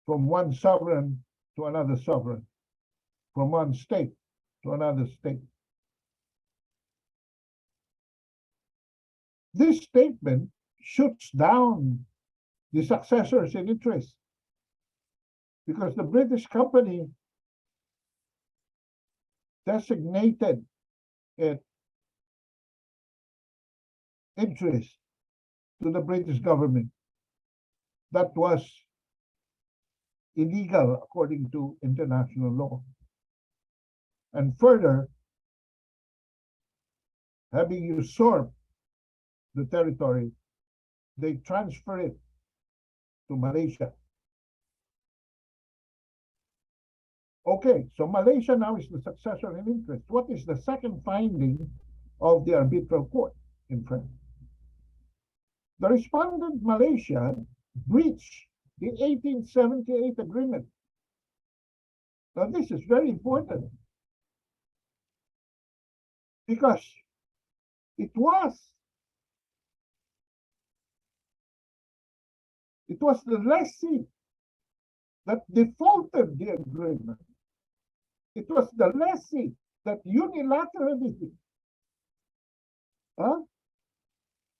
from one sovereign to another sovereign, from one state to another state. This statement shoots down the successors in interest because the British company designated its interest to the British government. That was illegal according to international law. And further, having usurped the territory, they transfer it to Malaysia. Okay, so Malaysia now is the successor in interest. What is the second finding of the arbitral court in France? The respondent Malaysia breached the 1878 agreement. Now this is very important because it was the lessee that defaulted the agreement. It was the lessee that unilaterally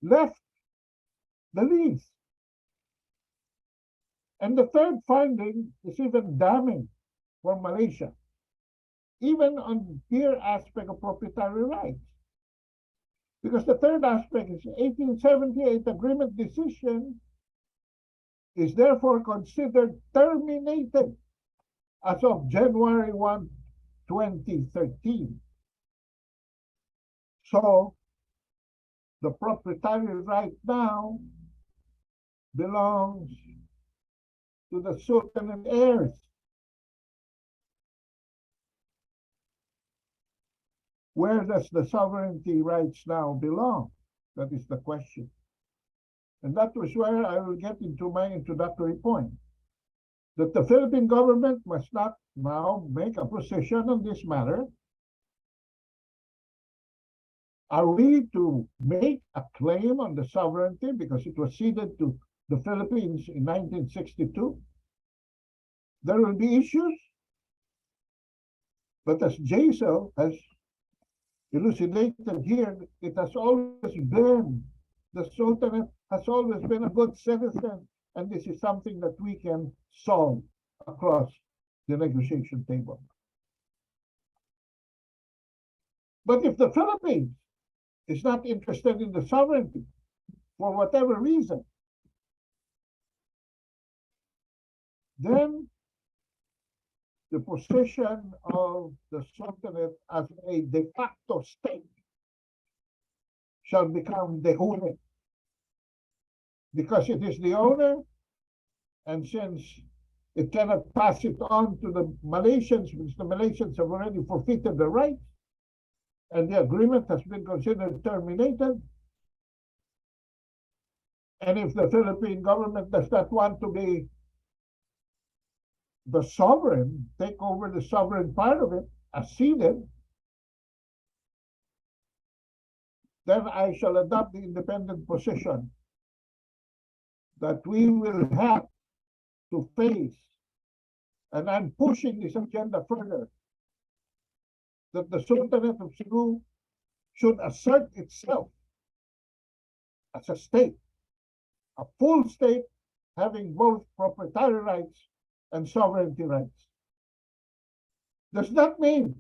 left the lease. And the third finding is even damning for Malaysia, even on the aspect of proprietary rights. Because the third aspect is 1878 agreement decision is therefore considered terminated as of January 1, 2013. So the proprietary right now belongs to the Sultan and heirs. Where does the sovereignty rights now belong? That is the question. And that was where I will get into my introductory point, that the Philippine government must not now make a position on this matter. Are we to make a claim on the sovereignty because it was ceded to the Philippines in 1962? There will be issues, but as Jacel has elucidated here, it has always been, the Sultanate has always been a good citizen, and this is something that we can solve across the negotiation table. But if the Philippines is not interested in the sovereignty, for whatever reason, then the position of the Sultanate as a de facto state shall become de jure, because it is the owner, and since it cannot pass it on to the Malaysians, because the Malaysians have already forfeited the right, and the agreement has been considered terminated. And if the Philippine government does not want to be the sovereign, take over the sovereign part of it as ceded, then I shall adopt the independent position that we will have to face, and I'm pushing this agenda further, that the Sultanate of Cebu should assert itself as a state, a full state having both proprietary rights and sovereignty rights. Does that mean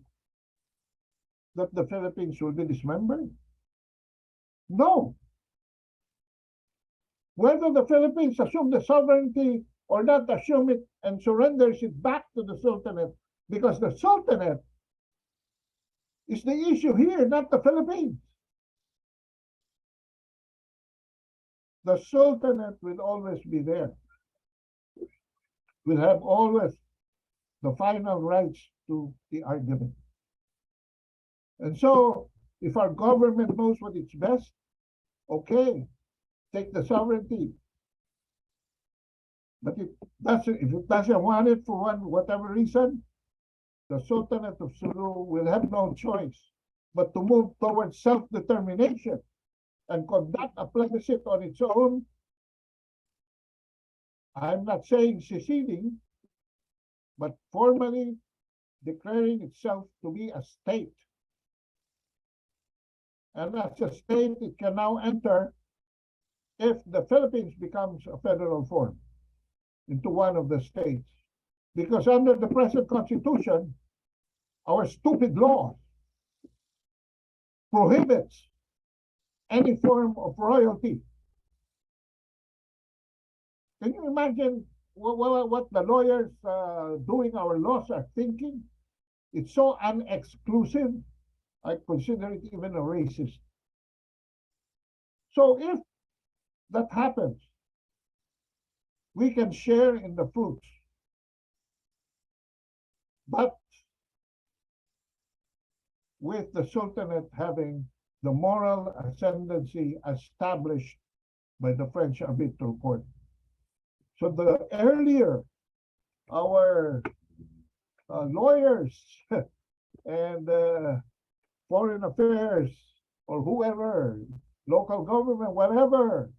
that the Philippines will be dismembered? No. Whether the Philippines assume the sovereignty or not assume it and surrenders it back to the Sultanate, because the Sultanate is the issue here, not the Philippines. The Sultanate will always be there, will have always the final rights to the argument. And so, if our government knows what is best, okay, take the sovereignty. But if it doesn't want it for whatever reason, the Sultanate of Sulu will have no choice but to move towards self-determination and conduct a plebiscite on its own. I'm not saying seceding, but formally declaring itself to be a state. And as a state, it can now enter, if the Philippines becomes a federal form, into one of the states. Because under the present constitution, our stupid law prohibits any form of royalty. Can you imagine what the lawyers doing our laws are thinking? It's so unexclusive, I consider it even a racist. So if that happens, we can share in the fruits. But with the Sultanate having the moral ascendancy established by the French Arbitral Court. So the earlier our lawyers and foreign affairs or whoever, local government, whatever,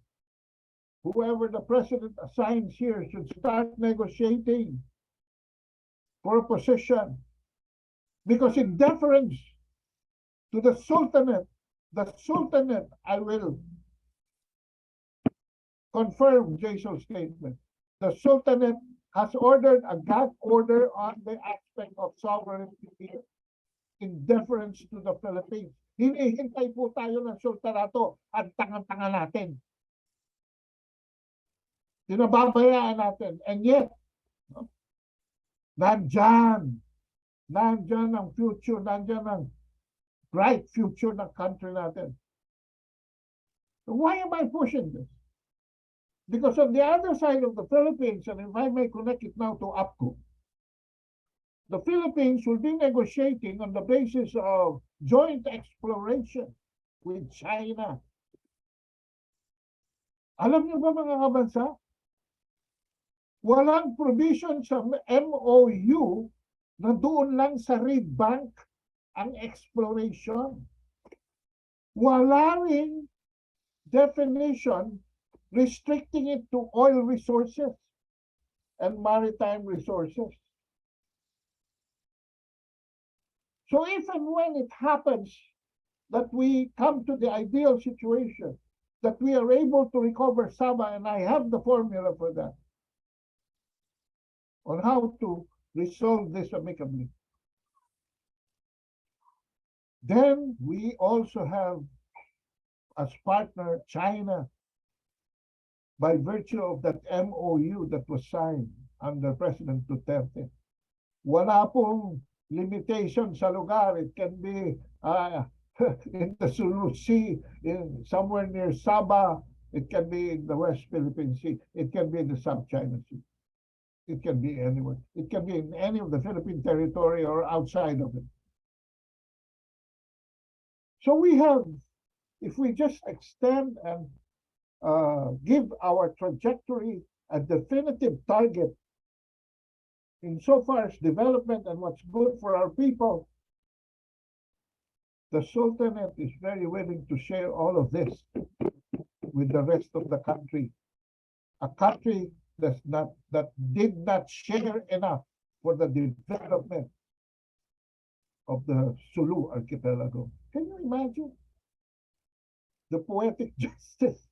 whoever the president assigns here should start negotiating for a position. Because in deference to the Sultanate, I will confirm Jacel's statement. The Sultanate has ordered a gag order on the aspect of sovereignty here in deference to the Philippines. Hinihintay po tayo ng sultanato. Ang tangan-tanga natin. Pinababayaan natin. And yet, nandyan ang future, nandyan ang bright future ng country natin. Why am I pushing this? Because on the other side of the Philippines, and if I may connect it now to Apcu, the Philippines will be negotiating on the basis of joint exploration with China. Alam niyo ba mga kabansa? Walang provision sa MOU na doon lang sa reed bank ang exploration. Wala ring definition restricting it to oil resources and maritime resources. So if and when it happens that we come to the ideal situation, that we are able to recover Sabah, and I have the formula for that, on how to resolve this amicably, then we also have as partner China by virtue of that MOU that was signed under President Duterte. Wala pong limitation sa lugar. It can be in the Sulu Sea, in somewhere near Sabah. It can be in the West Philippine Sea. It can be in the South China Sea. It can be anywhere. It can be in any of the Philippine territory or outside of it. So we have, if we just extend and give our trajectory a definitive target insofar as development and what's good for our people, the Sultanate is very willing to share all of this with the rest of the country. A country that did not share enough for the development of the Sulu archipelago. Can you imagine the poetic justice?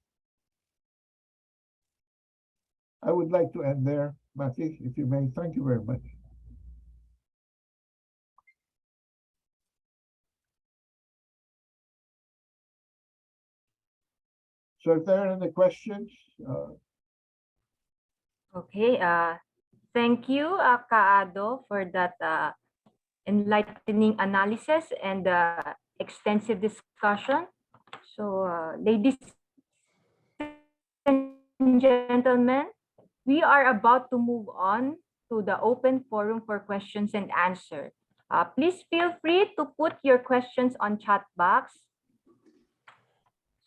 I would like to end there, Maki, if you may. Thank you very much. So if there are any questions, Okay, thank you, Kaado, for that enlightening analysis and extensive discussion. So, ladies and gentlemen, we are about to move on to the open forum for questions and answer. Please feel free to put your questions on chat box.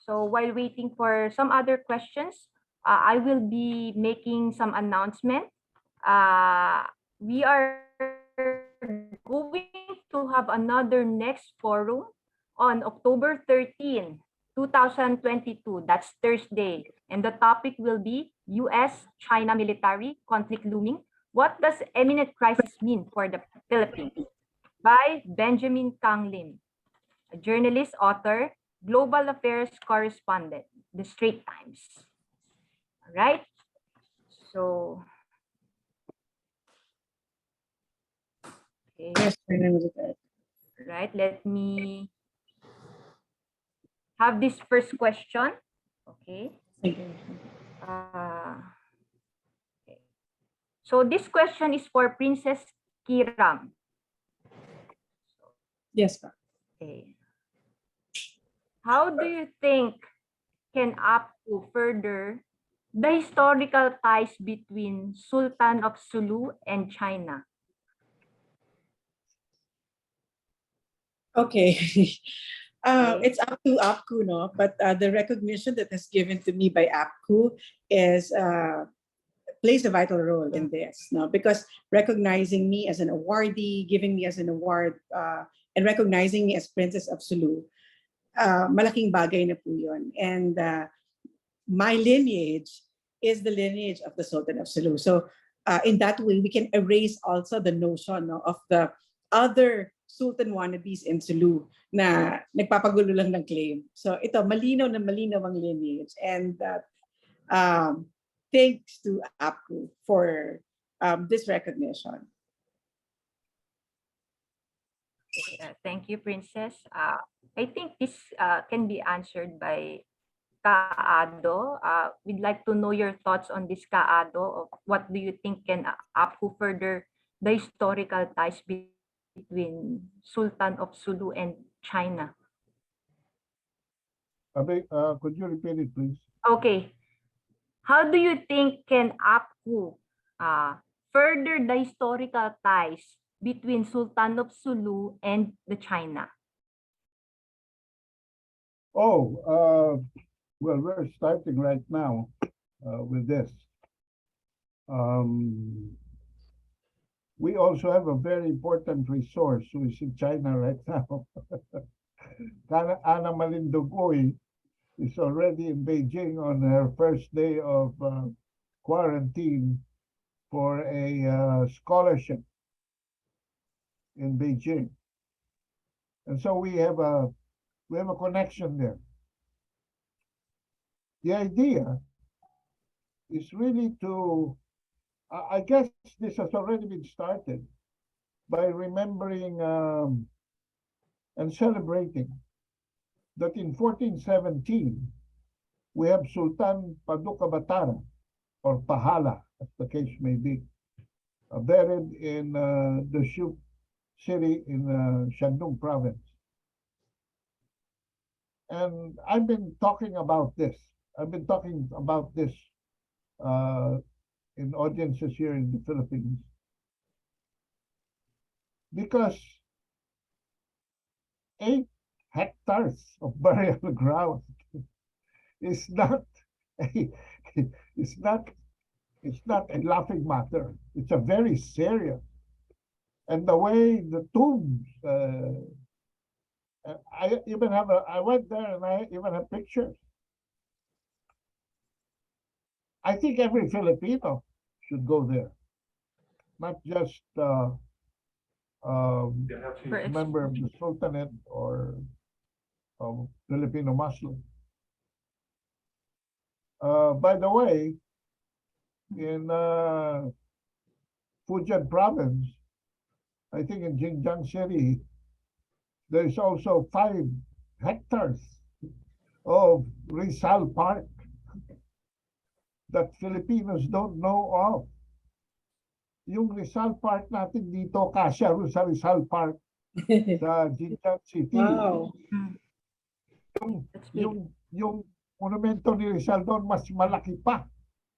So while waiting for some other questions, I will be making some announcement. We are going to have another next forum on October 13, 2022. That's Thursday. And the topic will be US-China military conflict looming. What does imminent crisis mean for the Philippines? By Benjamin Kang Lim, a journalist, author, global affairs correspondent, The Straits Times. All right. So, okay. Yes, Right. Let me have this first question. Okay. thank you. Okay. So this question is for Princess Kiram. Yes, ma'am. Okay. How do you think can Apcu further the historical ties between Sultan of Sulu and China? Okay. Okay. It's up to Apcu, no? But the recognition that is given to me by Apcu is plays a vital role in this, no? Because recognizing me as an awardee, giving me as an award, and recognizing me as Princess of Sulu, malaking bagay na po yun. And my lineage is the lineage of the Sultan of Sulu. So in that way, we can erase also the notion, no, of the other Sultan wannabes in Sulu na nagpapagulo lang ng claim. So ito, malinaw na malinaw ang lineage. And thanks to Apcu for this recognition. Thank you, Princess. I think this can be answered by Kaado. We'd like to know your thoughts on this, Kaado. Of what do you think can Apcu further the historical ties between Sultan of Sulu and China? could you repeat it, please? Okay. How do you think can Apcu further the historical ties between Sultan of Sulu and the China? Oh, well, we're starting right now with this. We also have a very important resource who is in China right now. Ana Malindugoy is already in Beijing on her first day of quarantine for a scholarship in Beijing. And so we have a connection there. The idea is really to, I guess this has already been started by remembering and celebrating that in 1417, we have Sultan Paduka Batara, or Pahala, as the case may be, buried in the Shuk city in Shandong province. And I've been talking about this. I've been talking about this in audiences here in the Philippines. Because 8 hectares of burial ground is not a, it's not a laughing matter. It's a very serious. And the way the tombs, I went there and I even have pictures. I think every Filipino should go there, not just member of the Sultanate or Filipino Muslim. By the way, in Fujian province, I think in Xinjiang City, there is also 5 hectares of Rizal Park that Filipinos don't know of. Yung Rizal Park natin dito, kasya sa Rizal Park sa Xinjiang City. Wow. Yung monumento ni Rizal doon mas malaki pa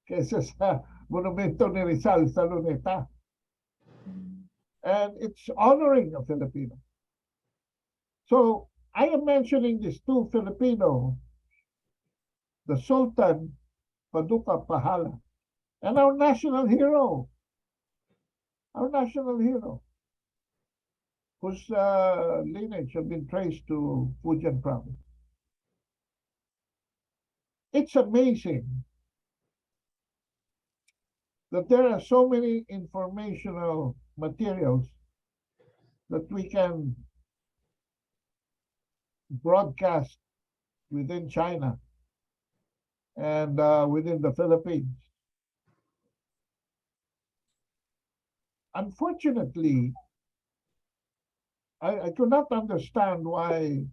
kaysa sa monumento ni Rizal sa Luneta. And it's honoring a Filipino. So I am mentioning these 2 Filipino, the Sultan Paduka Pahala, and our national hero, whose lineage have been traced to Fujian province. It's amazing that there are so many informational materials that we can broadcast within China and within the Philippines. Unfortunately, I could not understand why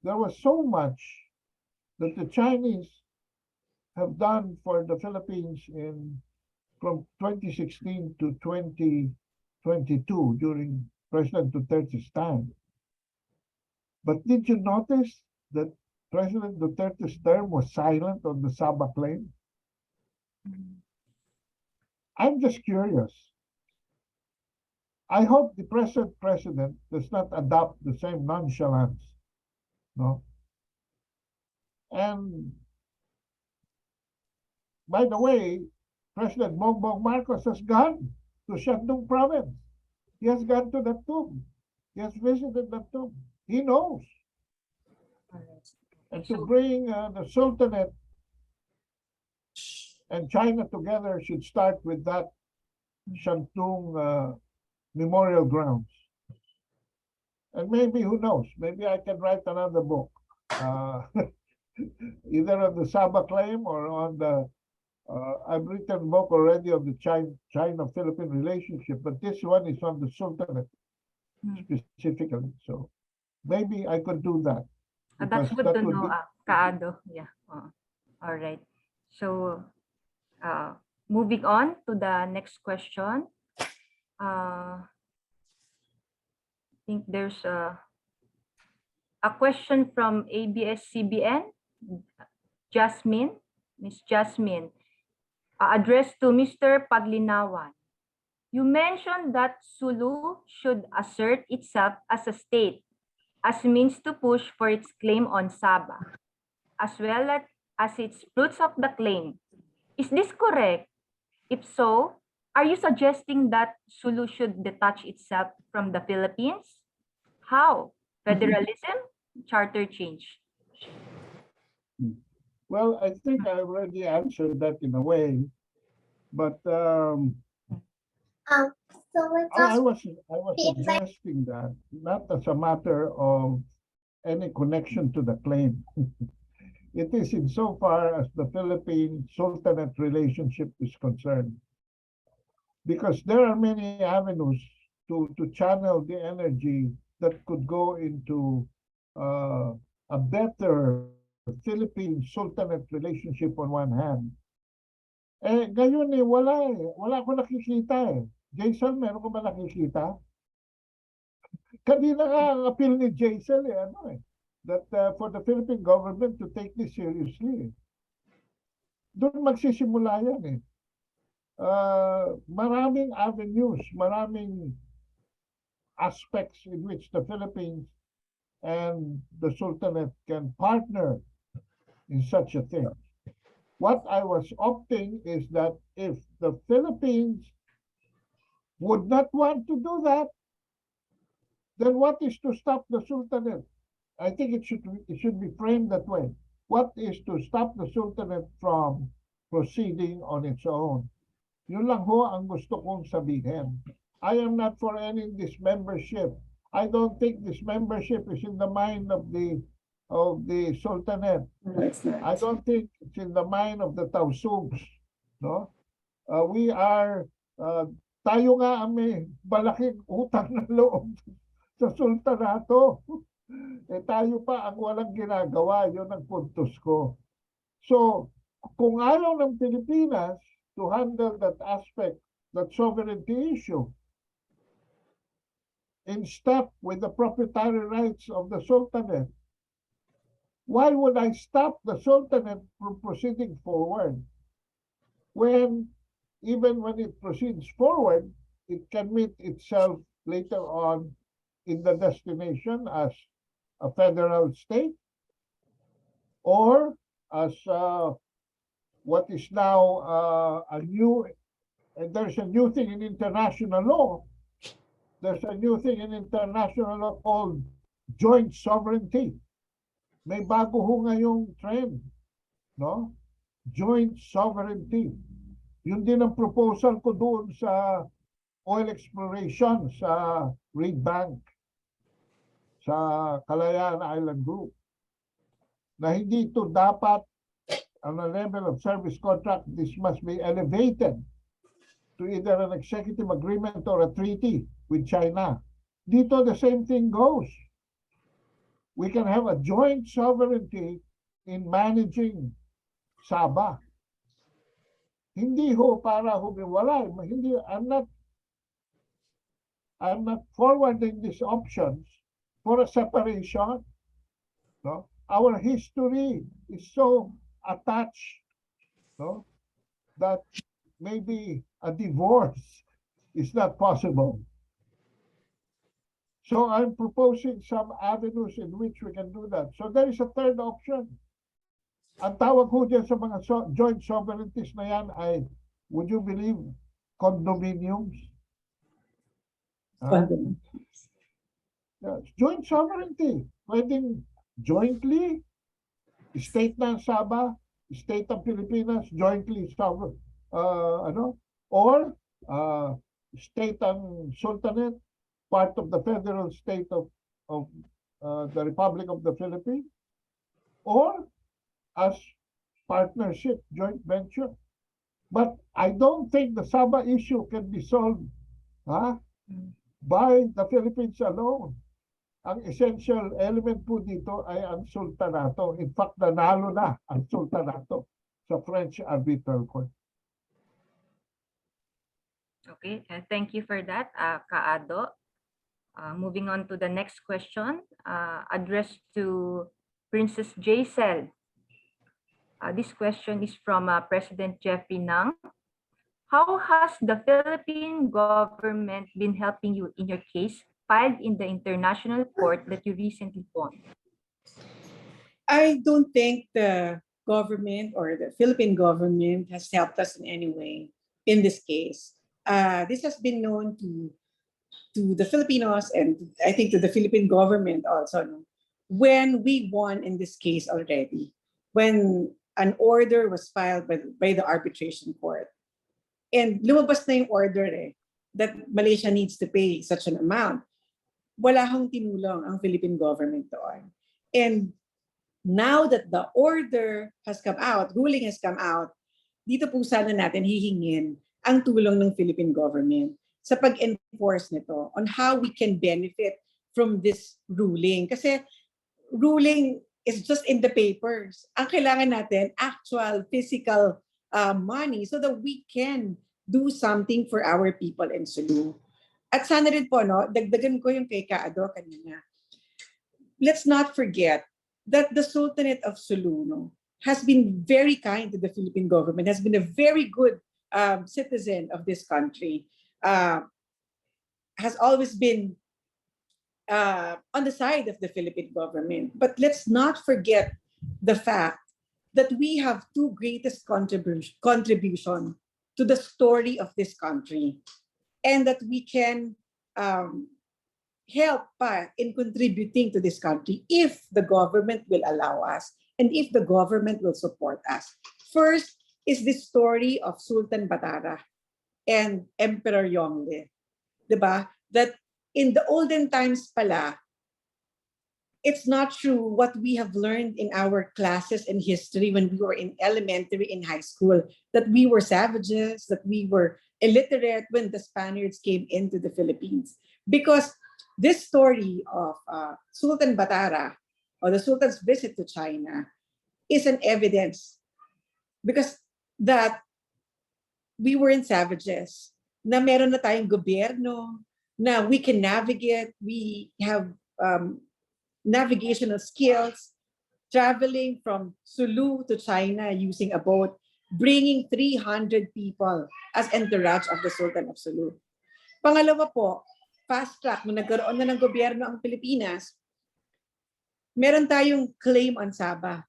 there was so much that the Chinese have done for the Philippines from 2016 to 2022 during President Duterte's time. But did you notice that President Duterte's term was silent on the Sabah claim? I'm just curious. I hope the present president does not adopt the same nonchalance, no? And by the way, President Bongbong Marcos has gone to Shandong province. He has gone to that tomb. He has visited that tomb. He knows. And to bring the Sultanate and China together should start with that Shandong memorial grounds. And maybe, who knows, maybe I can write another book, either on the Sabah claim or on the, I've written a book already on the China-Philippine relationship, but this one is on the Sultanate specifically. So maybe I could do that. That's good to know, Kaado. Yeah. All right. So moving on to the next question. I think there's a question from ABS-CBN, Jasmine, Miss Jasmine, addressed to Mr. Paglinawan. You mentioned that Sulu should assert itself as a state, as means to push for its claim on Sabah, as well as its fruits of the claim. Is this correct? If so, are you suggesting that Sulu should detach itself from the Philippines? How? Federalism? Charter change? Well, I think I already answered that in a way, but I was suggesting that not as a matter of any connection to the claim. It is insofar as the Philippine Sultanate relationship is concerned. Because there are many avenues to channel the energy that could go into a better Philippine Sultanate relationship on one hand. Eh, ngayon wala eh. Wala ko nakikita eh. Jacel, meron ko ba nakikita? Kanina nga ang appeal ni Jacel that for the Philippine government to take this seriously. Doon magsisimula yan eh. Maraming avenues, maraming aspects in which the Philippines and the Sultanate can partner in such a thing. What I was opting is that if the Philippines would not want to do that, then what is to stop the Sultanate? I think it should be framed that way. What is to stop the Sultanate from proceeding on its own? Yun lang ho ang gusto kong sabihin. I am not for any dismembership. I don't think dismembership is in the mind of the Sultanate. No, it's not. I don't think it's in the mind of the Tausugs. No? We are, tayo nga ang may malaking utang na loob sa sultanato. Eh tayo pa ang walang ginagawa, yun ang puntos ko. So, kung ayaw ng Pilipinas to handle that aspect, that sovereignty issue, in step with the proprietary rights of the Sultanate, why would I stop the Sultanate from proceeding forward? When, even when it proceeds forward, it can meet itself later on in the destination as a federal state or as what is now there's a new thing in international law. There's a new thing in international law called joint sovereignty. May bago ho ngayong trend, no? Joint sovereignty. Yun din ang proposal ko doon sa oil exploration sa Reed Bank, sa Kalayaan Island Group, na hindi ito dapat on a level of service contract. This must be elevated to either an executive agreement or a treaty with China. Dito the same thing goes. We can have a joint sovereignty in managing Sabah. Hindi ho para humiwalay. Hindi, I'm not forwarding these options for a separation. No? Our history is so attached, no, that maybe a divorce is not possible. So I'm proposing some avenues in which we can do that. So there is a third option. Ang tawag ko dyan sa mga joint sovereignties na yan ay, would you believe, condominiums? Yes. Joint sovereignty. Pwedeng jointly, state ng Sabah, state ng Pilipinas, jointly sovereign, or state ng Sultanate, part of the federal state of the Republic of the Philippines, or as partnership, joint venture. But I don't think the Sabah issue can be solved by the Philippines alone. Ang essential element po dito ay ang sultanato. In fact, nanalo na ang sultanato sa French Arbitral Court. Okay, thank you for that, Kaado. Moving on to the next question, addressed to Princess Jacel. This question is from President Jeffrey Nang. How has the Philippine government been helping you in your case filed in the international court that you recently won? I don't think the government or the Philippine government has helped us in any way in this case. This has been known to the Filipinos and I think to the Philippine government also. No? When we won in this case already, when an order was filed by the arbitration court, and lumabas na yung order that Malaysia needs to pay such an amount, wala hong tinulong ang Philippine government doon. And now that the order has come out, ruling has come out, dito po sana natin hihingin ang tulong ng Philippine government sa pag-enforce nito on how we can benefit from this ruling. Kasi ruling is just in the papers. Ang kailangan natin, actual physical money so that we can do something for our people in Sulu. At sana rin po, no, dagdagan ko yung kay Kaado kanina. Let's not forget that the Sultanate of Sulu, no, has been very kind to the Philippine government, has been a very good citizen of this country, has always been on the side of the Philippine government. But let's not forget the fact that we have two greatest contribution to the story of this country, and that we can help in contributing to this country if the government will allow us and if the government will support us. First is the story of Sultan Batara and Emperor Yongle, diba? That in the olden times pala, it's not true what we have learned in our classes in history when we were in elementary and high school, that we were savages, that we were illiterate when the Spaniards came into the Philippines. Because this story of Sultan Batara, or the Sultan's visit to China, is an evidence. Because that we were in savages, na meron na tayong gobyerno, na we can navigate, we have navigational skills, traveling from Sulu to China using a boat, bringing 300 people as entourage of the Sultan of Sulu. Pangalawa po, fast track, nung nagkaroon na ng gobyerno ang Pilipinas, meron tayong claim on Sabah.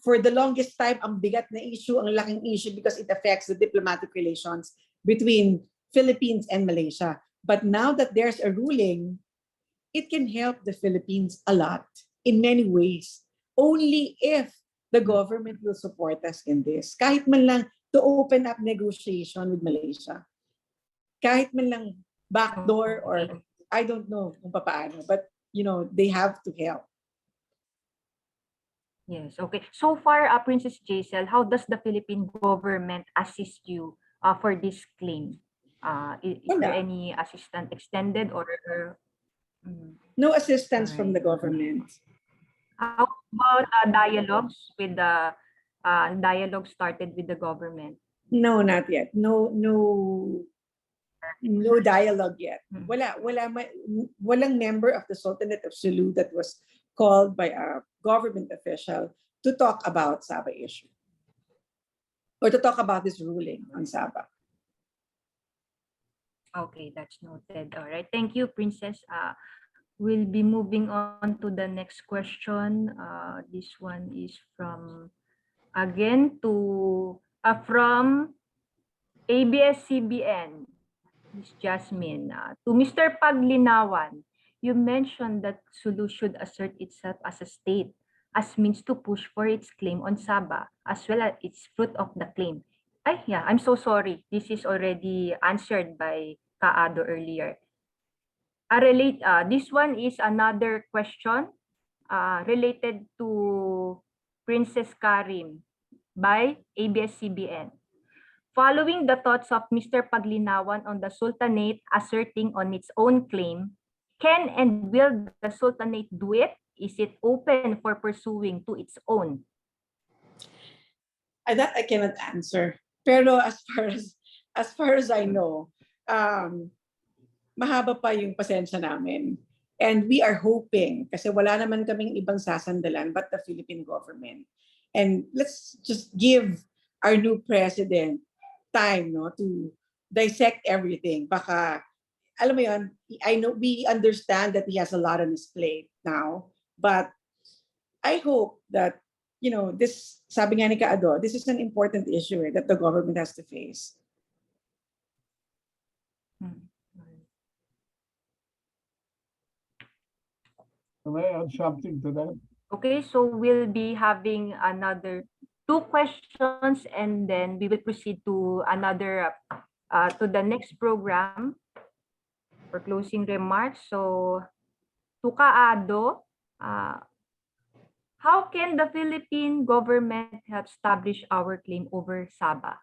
For the longest time, ang bigat na issue, ang laking issue because it affects the diplomatic relations between Philippines and Malaysia. But now that there's a ruling, it can help the Philippines a lot in many ways. Only if the government will support us in this. Kahit man lang to open up negotiation with Malaysia. Kahit man lang backdoor or I don't know kung paano. But, you know, they have to help. Yes, okay. So far, Princess Jacel, how does the Philippine government assist you for this claim? Is there any assistance extended or? No assistance from the government. How about dialogues with the dialogue started with the government? No, not yet. No dialogue yet. Walang member of the Sultanate of Sulu that was called by a government official to talk about Sabah issue or to talk about this ruling on Sabah. Okay, that's noted. All right. Thank you, Princess. We'll be moving on to the next question. This one is from from ABS-CBN, Ms. Jasmine. To Mr. Paglinawan, you mentioned that Sulu should assert itself as a state as means to push for its claim on Sabah as well as its fruit of the claim. I'm so sorry. This is already answered by Kaado earlier. This one is another question related to Princess Karim by ABS-CBN. Following the thoughts of Mr. Paglinawan on the Sultanate asserting on its own claim, can and will the Sultanate do it? Is it open for pursuing to its own? That I cannot answer. Pero as far as I know, mahaba pa yung pasensya namin. And we are hoping, kasi wala naman kaming ibang sasandalan but the Philippine government. And let's just give our new president time, no, to dissect everything. Baka, alam mo yun, I know we understand that he has a lot on his plate now, but I hope that, you know, this, sabi nga ni Kaado, this is an important issue that the government has to face. Can I add something to that? Okay, so we'll be having another 2 questions and then we will proceed to another, to the next program for closing remarks. So, to Kaado, how can the Philippine government help establish our claim over Sabah?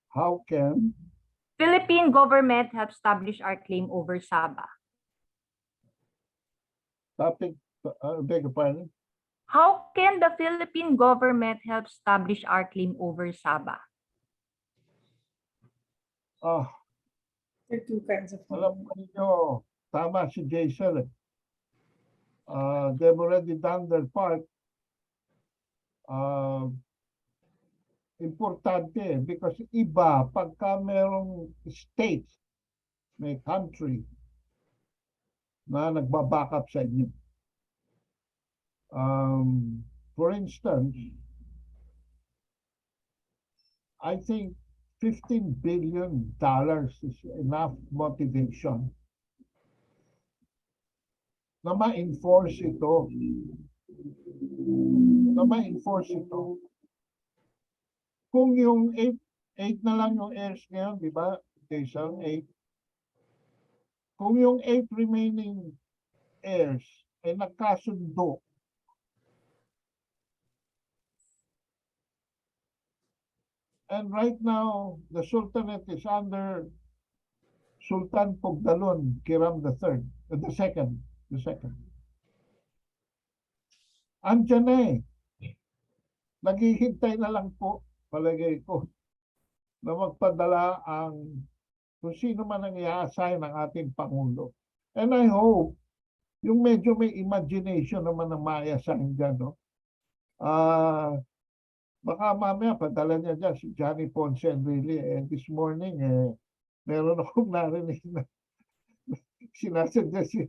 How can Philippine government help establish our claim over Sabah? Topic, beg your pardon. How can the Philippine government help establish our claim over Sabah? Ah, There are two kinds of alam mo ninyo, tama si Jacel. They've already done their part. Importante because iba pagka merong states, may country na nagbaback up sa inyo. For instance, I think $15 billion is enough motivation na ma-enforce ito. Kung yung 8 na lang yung heirs ngayon, di ba? Jacel, 8. Kung yung 8 remaining heirs ay nagkasundo, and right now, the Sultanate is under Sultan Paglinawan, Kiram III, the second. Andiyan na eh. Naghihintay na lang po, palagay ko, na magpadala ang kung sino man ang i-assign ng ating Pangulo. And I hope, yung medyo may imagination naman ng ma-assign dyan, no? Baka mamaya padala niya dyan si Johnny Ponce and really, this morning, meron akong narinig na sinasadya si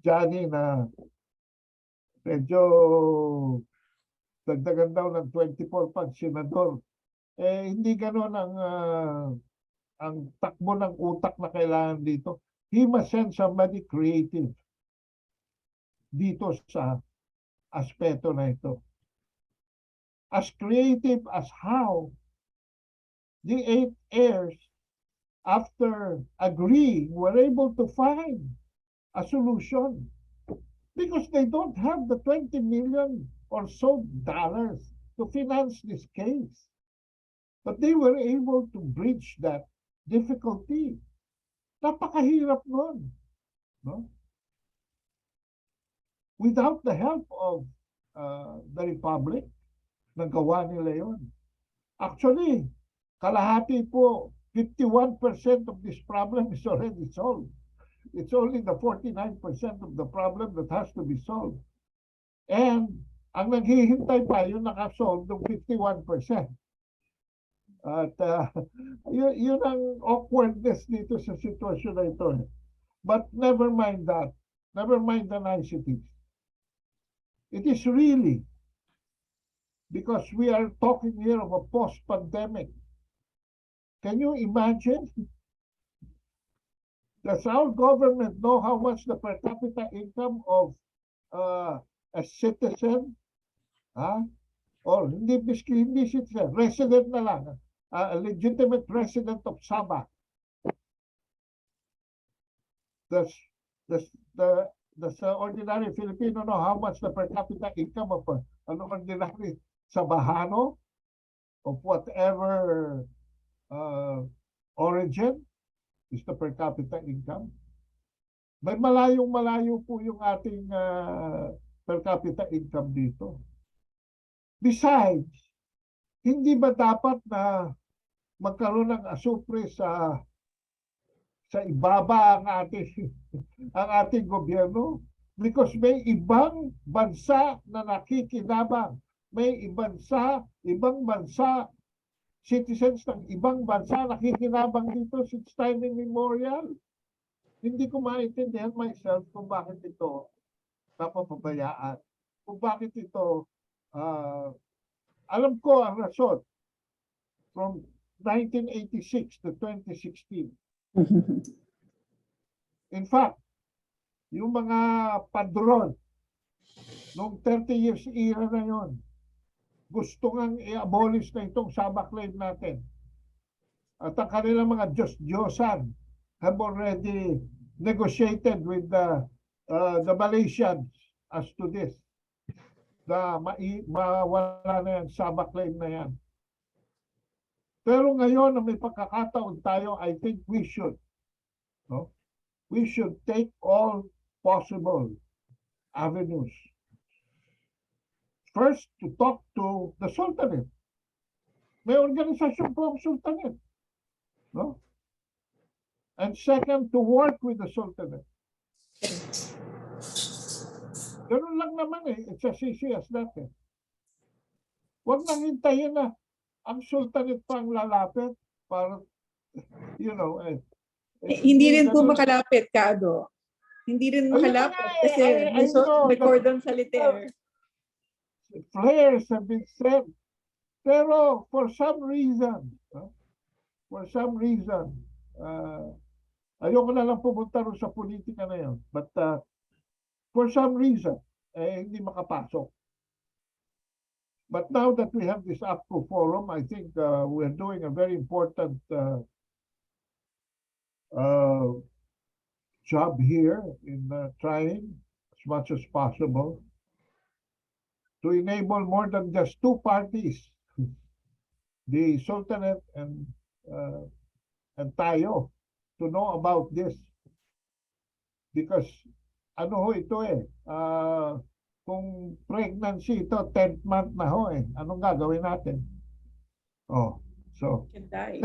Johnny na medyo dagdagan daw ng 24 pag senador. Hindi gano'n ang takbo ng utak na kailangan dito. He must send somebody creative dito sa aspeto na ito. As creative as how the 8 heirs, after agreeing, were able to find a solution because they don't have the 20 million or so dollars to finance this case. But they were able to bridge that difficulty. Napakahirap nun, no? Without the help of the Republic, nagawa nila yun. Actually, kalahati po, 51% of this problem is already solved. It's only the 49% of the problem that has to be solved. And ang naghihintay pa, yung nakasolve ng 51%. At yun ang awkwardness dito sa sitwasyon na ito. But never mind that. Never mind the niceties. It is really because we are talking here of a post-pandemic. Can you imagine? Does our government know how much the per capita income of a citizen? Or hindi citizen, resident na lang, a legitimate resident of Sabah. Does the ordinary Filipino know how much the per capita income of an ordinary Sabahano of whatever origin is the per capita income? May malayong-malayo po yung ating per capita income dito. Besides, hindi ba dapat na magkaroon ng asupre sa ibaba ang ating gobyerno? Because may ibang bansa na nakikinabang. May ibang bansa, citizens ng ibang bansa nakikinabang dito since time immemorial. Hindi ko maintindihan myself kung bakit ito napapabayaan. Kung bakit ito, alam ko ang rason from 1986 to 2016. In fact, yung mga padron noong 30 years era na yon, gusto ngang i-abolish na itong Sabah claim natin. At ang kanilang mga Diyos-Diyosan have already negotiated with the Malaysians as to this. Mawala na yan, Sabah claim na yan. Pero ngayon na may pagkakataon tayo, I think we should take all possible avenues. First, to talk to the Sultanate. May organisasyon po ang Sultanate. No? And second, to work with the Sultanate. Ganun lang naman eh. It's as easy as that eh. Huwag nang hintayin na ang Sultanate pa ang lalapit para, you know, Hindi rin po makalapit, Kaado. Hindi rin Ayun na makalapit nga eh. kasi may cordon sanitaire. Flares have been set. Pero for some reason, ayoko na lang pumunta rin sa politika na yun. But for some reason, hindi makapasok. But now that we have this Apcu forum, I think we're doing a very important job here in trying as much as possible to enable more than just two parties, the Sultanate and tayo, to know about this. Because ano ho ito eh, kung pregnancy ito, 10th month na ho eh, anong gagawin natin? Oh, so. It can die.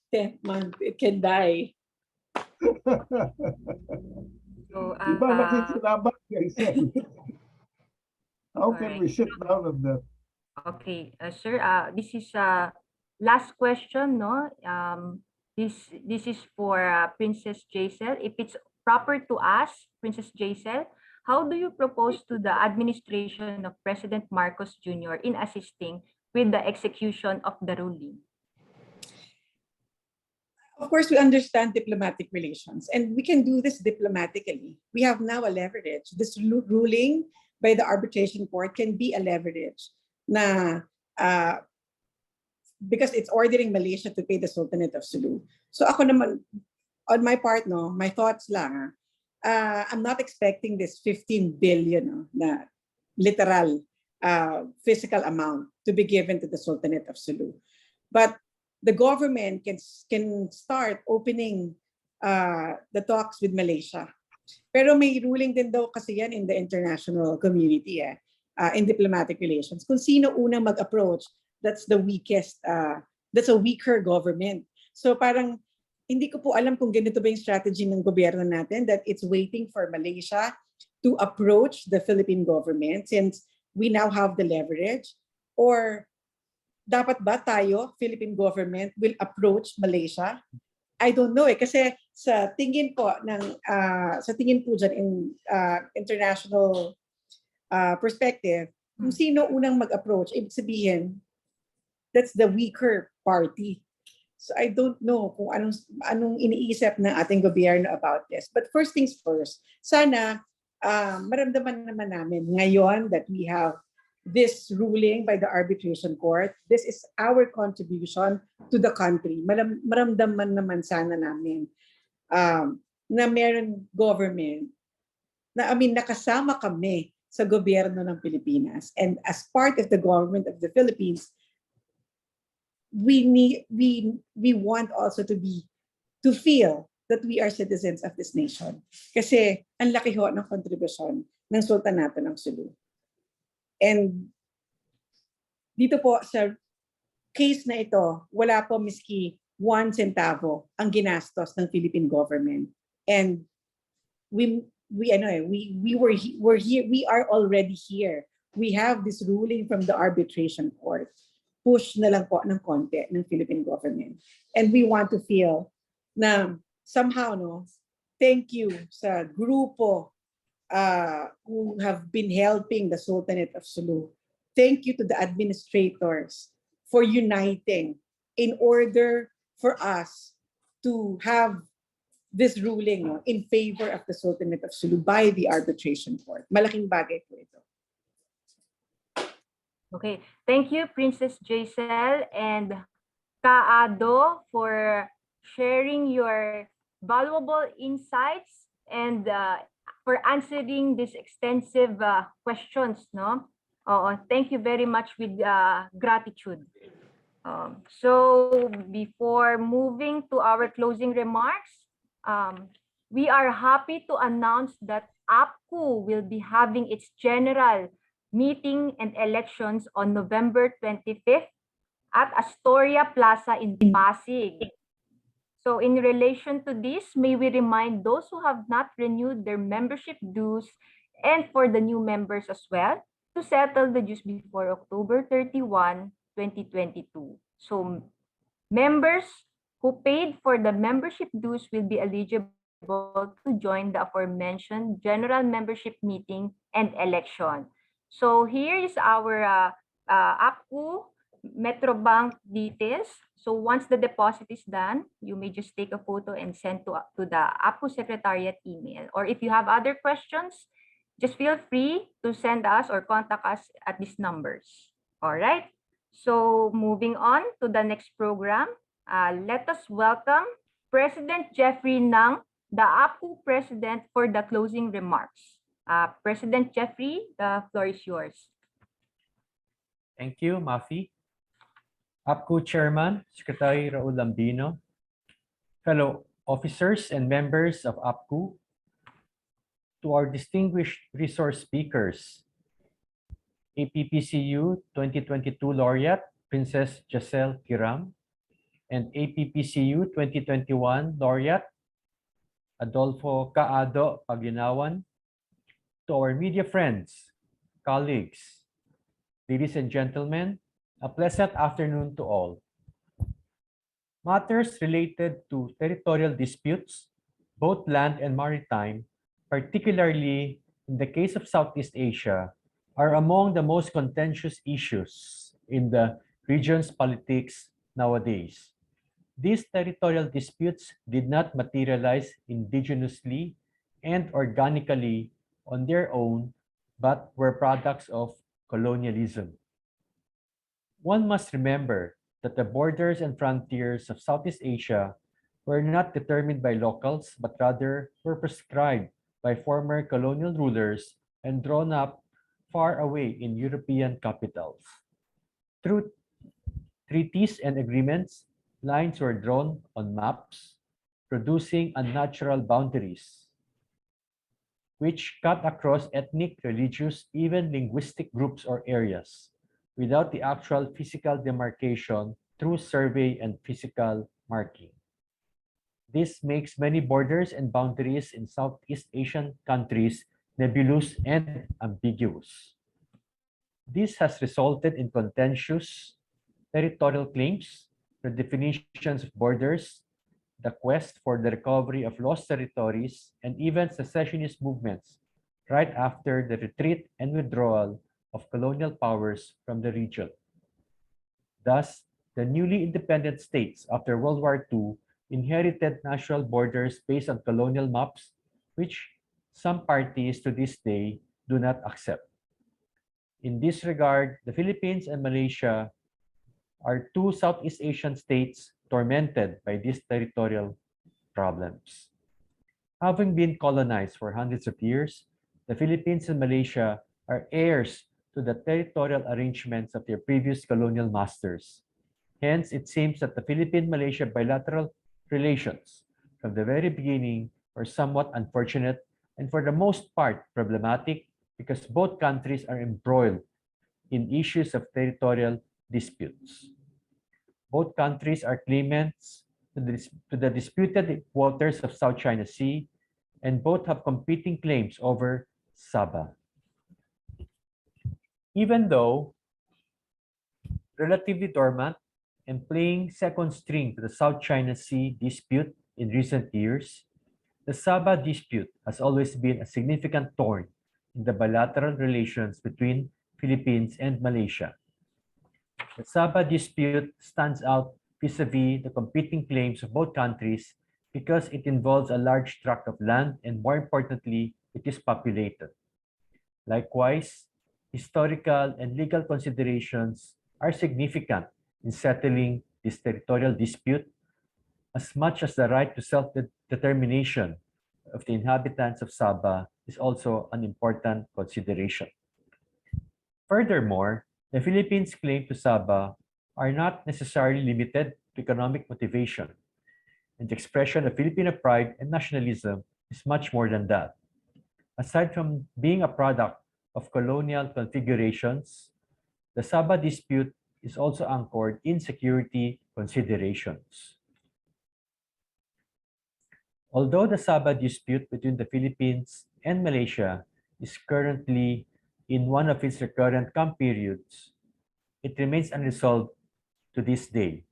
10th month, it can die. So, Iba nakikinabang, Jacel. How can alright. we sit down on that? Okay, sir, this is last question, no? This is for Princess Jacel. If it's proper to ask, Princess Jacel, how do you propose to the administration of President Marcos Jr. in assisting with the execution of the ruling? Of course, we understand diplomatic relations, and we can do this diplomatically. We have now a leverage. This ruling by the arbitration court can be a leverage na because it's ordering Malaysia to pay the Sultanate of Sulu. So ako naman, on my part, no, my thoughts lang, I'm not expecting this 15 billion na literal physical amount to be given to the Sultanate of Sulu. But the government can start opening the talks with Malaysia. Pero may ruling din daw kasi yan in the international community, in diplomatic relations. Kung sino unang mag-approach, that's the weakest, that's a weaker government. So parang hindi ko po alam kung ganito ba yung strategy ng gobyerno natin, that it's waiting for Malaysia to approach the Philippine government since we now have the leverage, or dapat ba tayo, Philippine government, will approach Malaysia? I don't know eh, kasi sa tingin po dyan in international perspective, kung sino unang mag-approach, ibig sabihin, that's the weaker party. So I don't know kung anong iniisip ng ating gobyerno about this. But first things first, sana maramdaman naman namin ngayon that we have this ruling by the arbitration court. This is our contribution to the country. Maramdaman naman sana namin na meron government, nakasama kami sa gobyerno ng Pilipinas. And as part of the government of the Philippines, we want also to feel that we are citizens of this nation. Kasi ang laki ho ng kontribusyon ng Sultanato ng Sulu. And dito po sa case na ito, wala po miski 1 centavo ang ginastos ng Philippine government. And we're here, we are already here. We have this ruling from the arbitration court. Push na lang po ng konti ng Philippine government. And we want to feel na somehow, thank you sa grupo who have been helping the Sultanate of Sulu. Thank you to the administrators for uniting in order for us to have this ruling in favor of the Sultanate of Sulu by the arbitration court. Malaking bagay po ito. Okay, thank you, Princess Jacel and Kaado, for sharing your valuable insights and for answering these extensive questions, no? Thank you very much with gratitude. So before moving to our closing remarks, we are happy to announce that Appcu will be having its general meeting and elections on November 25th at Astoria Plaza in Pasig. So in relation to this, may we remind those who have not renewed their membership dues and for the new members as well to settle the dues before October 31, 2022. So members who paid for the membership dues will be eligible to join the aforementioned general membership meeting and election. So here is our Apcu Metrobank details. So once the deposit is done, you may just take a photo and send to the Apcu Secretariat email. Or if you have other questions, just feel free to send us or contact us at these numbers. All right. So moving on to the next program, let us welcome President Jeffrey Nang, the Apcu President, for the closing remarks. President Jeffrey, the floor is yours. Thank you, Mafi. Apcu Chairman, Secretary Raul Lambino, fellow officers and members of Apcu, to our distinguished resource speakers, APPCU 2022 Laureate, Princess Jacel Kiram, and APPCU 2021 Laureate, Adolfo Caado Paglinawan, to our media friends, colleagues, ladies and gentlemen, a pleasant afternoon to all. Matters related to territorial disputes, both land and maritime, particularly in the case of Southeast Asia, are among the most contentious issues in the region's politics nowadays. These territorial disputes did not materialize indigenously and organically on their own, but were products of colonialism. One must remember that the borders and frontiers of Southeast Asia were not determined by locals, but rather were prescribed by former colonial rulers and drawn up far away in European capitals. Through treaties and agreements, lines were drawn on maps, producing unnatural boundaries, which cut across ethnic, religious, even linguistic groups or areas, without the actual physical demarcation through survey and physical marking. This makes many borders and boundaries in Southeast Asian countries nebulous and ambiguous. This has resulted in contentious territorial claims, the definitions of borders, the quest for the recovery of lost territories, and even secessionist movements right after the retreat and withdrawal of colonial powers from the region. Thus, the newly independent states after World War II inherited national borders based on colonial maps, which some parties to this day do not accept. In this regard, the Philippines and Malaysia are two Southeast Asian states tormented by these territorial problems. Having been colonized for hundreds of years, the Philippines and Malaysia are heirs to the territorial arrangements of their previous colonial masters. Hence, it seems that the Philippine-Malaysia bilateral relations from the very beginning were somewhat unfortunate and for the most part problematic because both countries are embroiled in issues of territorial disputes. Both countries are claimants to the disputed waters of South China Sea, and both have competing claims over Sabah. Even though relatively dormant and playing second string to the South China Sea dispute in recent years, the Sabah dispute has always been a significant thorn in the bilateral relations between Philippines and Malaysia. The Sabah dispute stands out vis-a-vis the competing claims of both countries because it involves a large tract of land and, more importantly, it is populated. Likewise, historical and legal considerations are significant in settling this territorial dispute as much as the right to self-determination of the inhabitants of Sabah is also an important consideration. Furthermore, the Philippines' claim to Sabah are not necessarily limited to economic motivation, and the expression of Filipino pride and nationalism is much more than that. Aside from being a product of colonial configurations, the Sabah dispute is also anchored in security considerations. Although the Sabah dispute between the Philippines and Malaysia is currently in one of its recurrent calm periods, it remains unresolved to this day.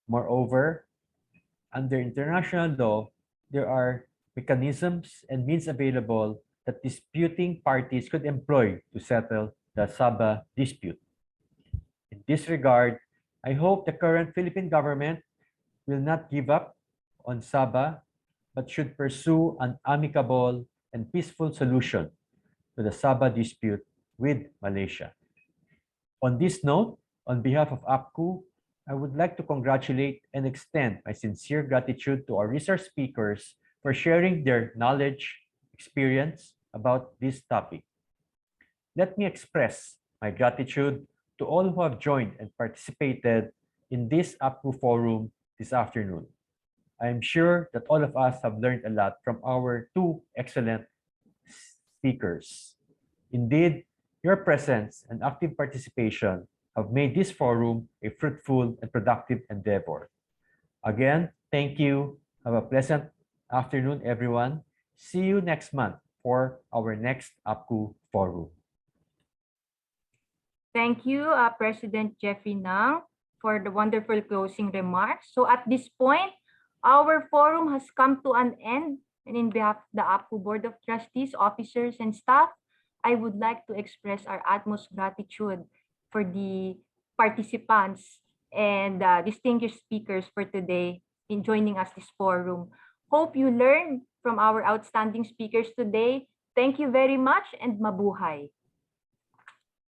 Moreover, under international law, there are mechanisms and means available that disputing parties could employ to settle the Sabah dispute. In this regard, I hope the current Philippine government will not give up on Sabah, but should pursue an amicable and peaceful solution to the Sabah dispute with Malaysia. On this note, on behalf of Appcu, I would like to congratulate and extend my sincere gratitude to our research speakers for sharing their knowledge, experience about this topic. Let me express my gratitude to all who have joined and participated in this Appcu forum this afternoon. I am sure that all of us have learned a lot from our two excellent speakers. Indeed, your presence and active participation have made this forum a fruitful and productive endeavor. Again, thank you. Have a pleasant afternoon, everyone. See you next month for our next Appcu forum. Thank you, President Jeffrey Nang, for the wonderful closing remarks. So at this point, our forum has come to an end. And in behalf of the Appcu Board of Trustees, officers, and staff, I would like to express our utmost gratitude for the participants and distinguished speakers for today in joining us this forum. Hope you learned from our outstanding speakers today. Thank you very much and mabuhay.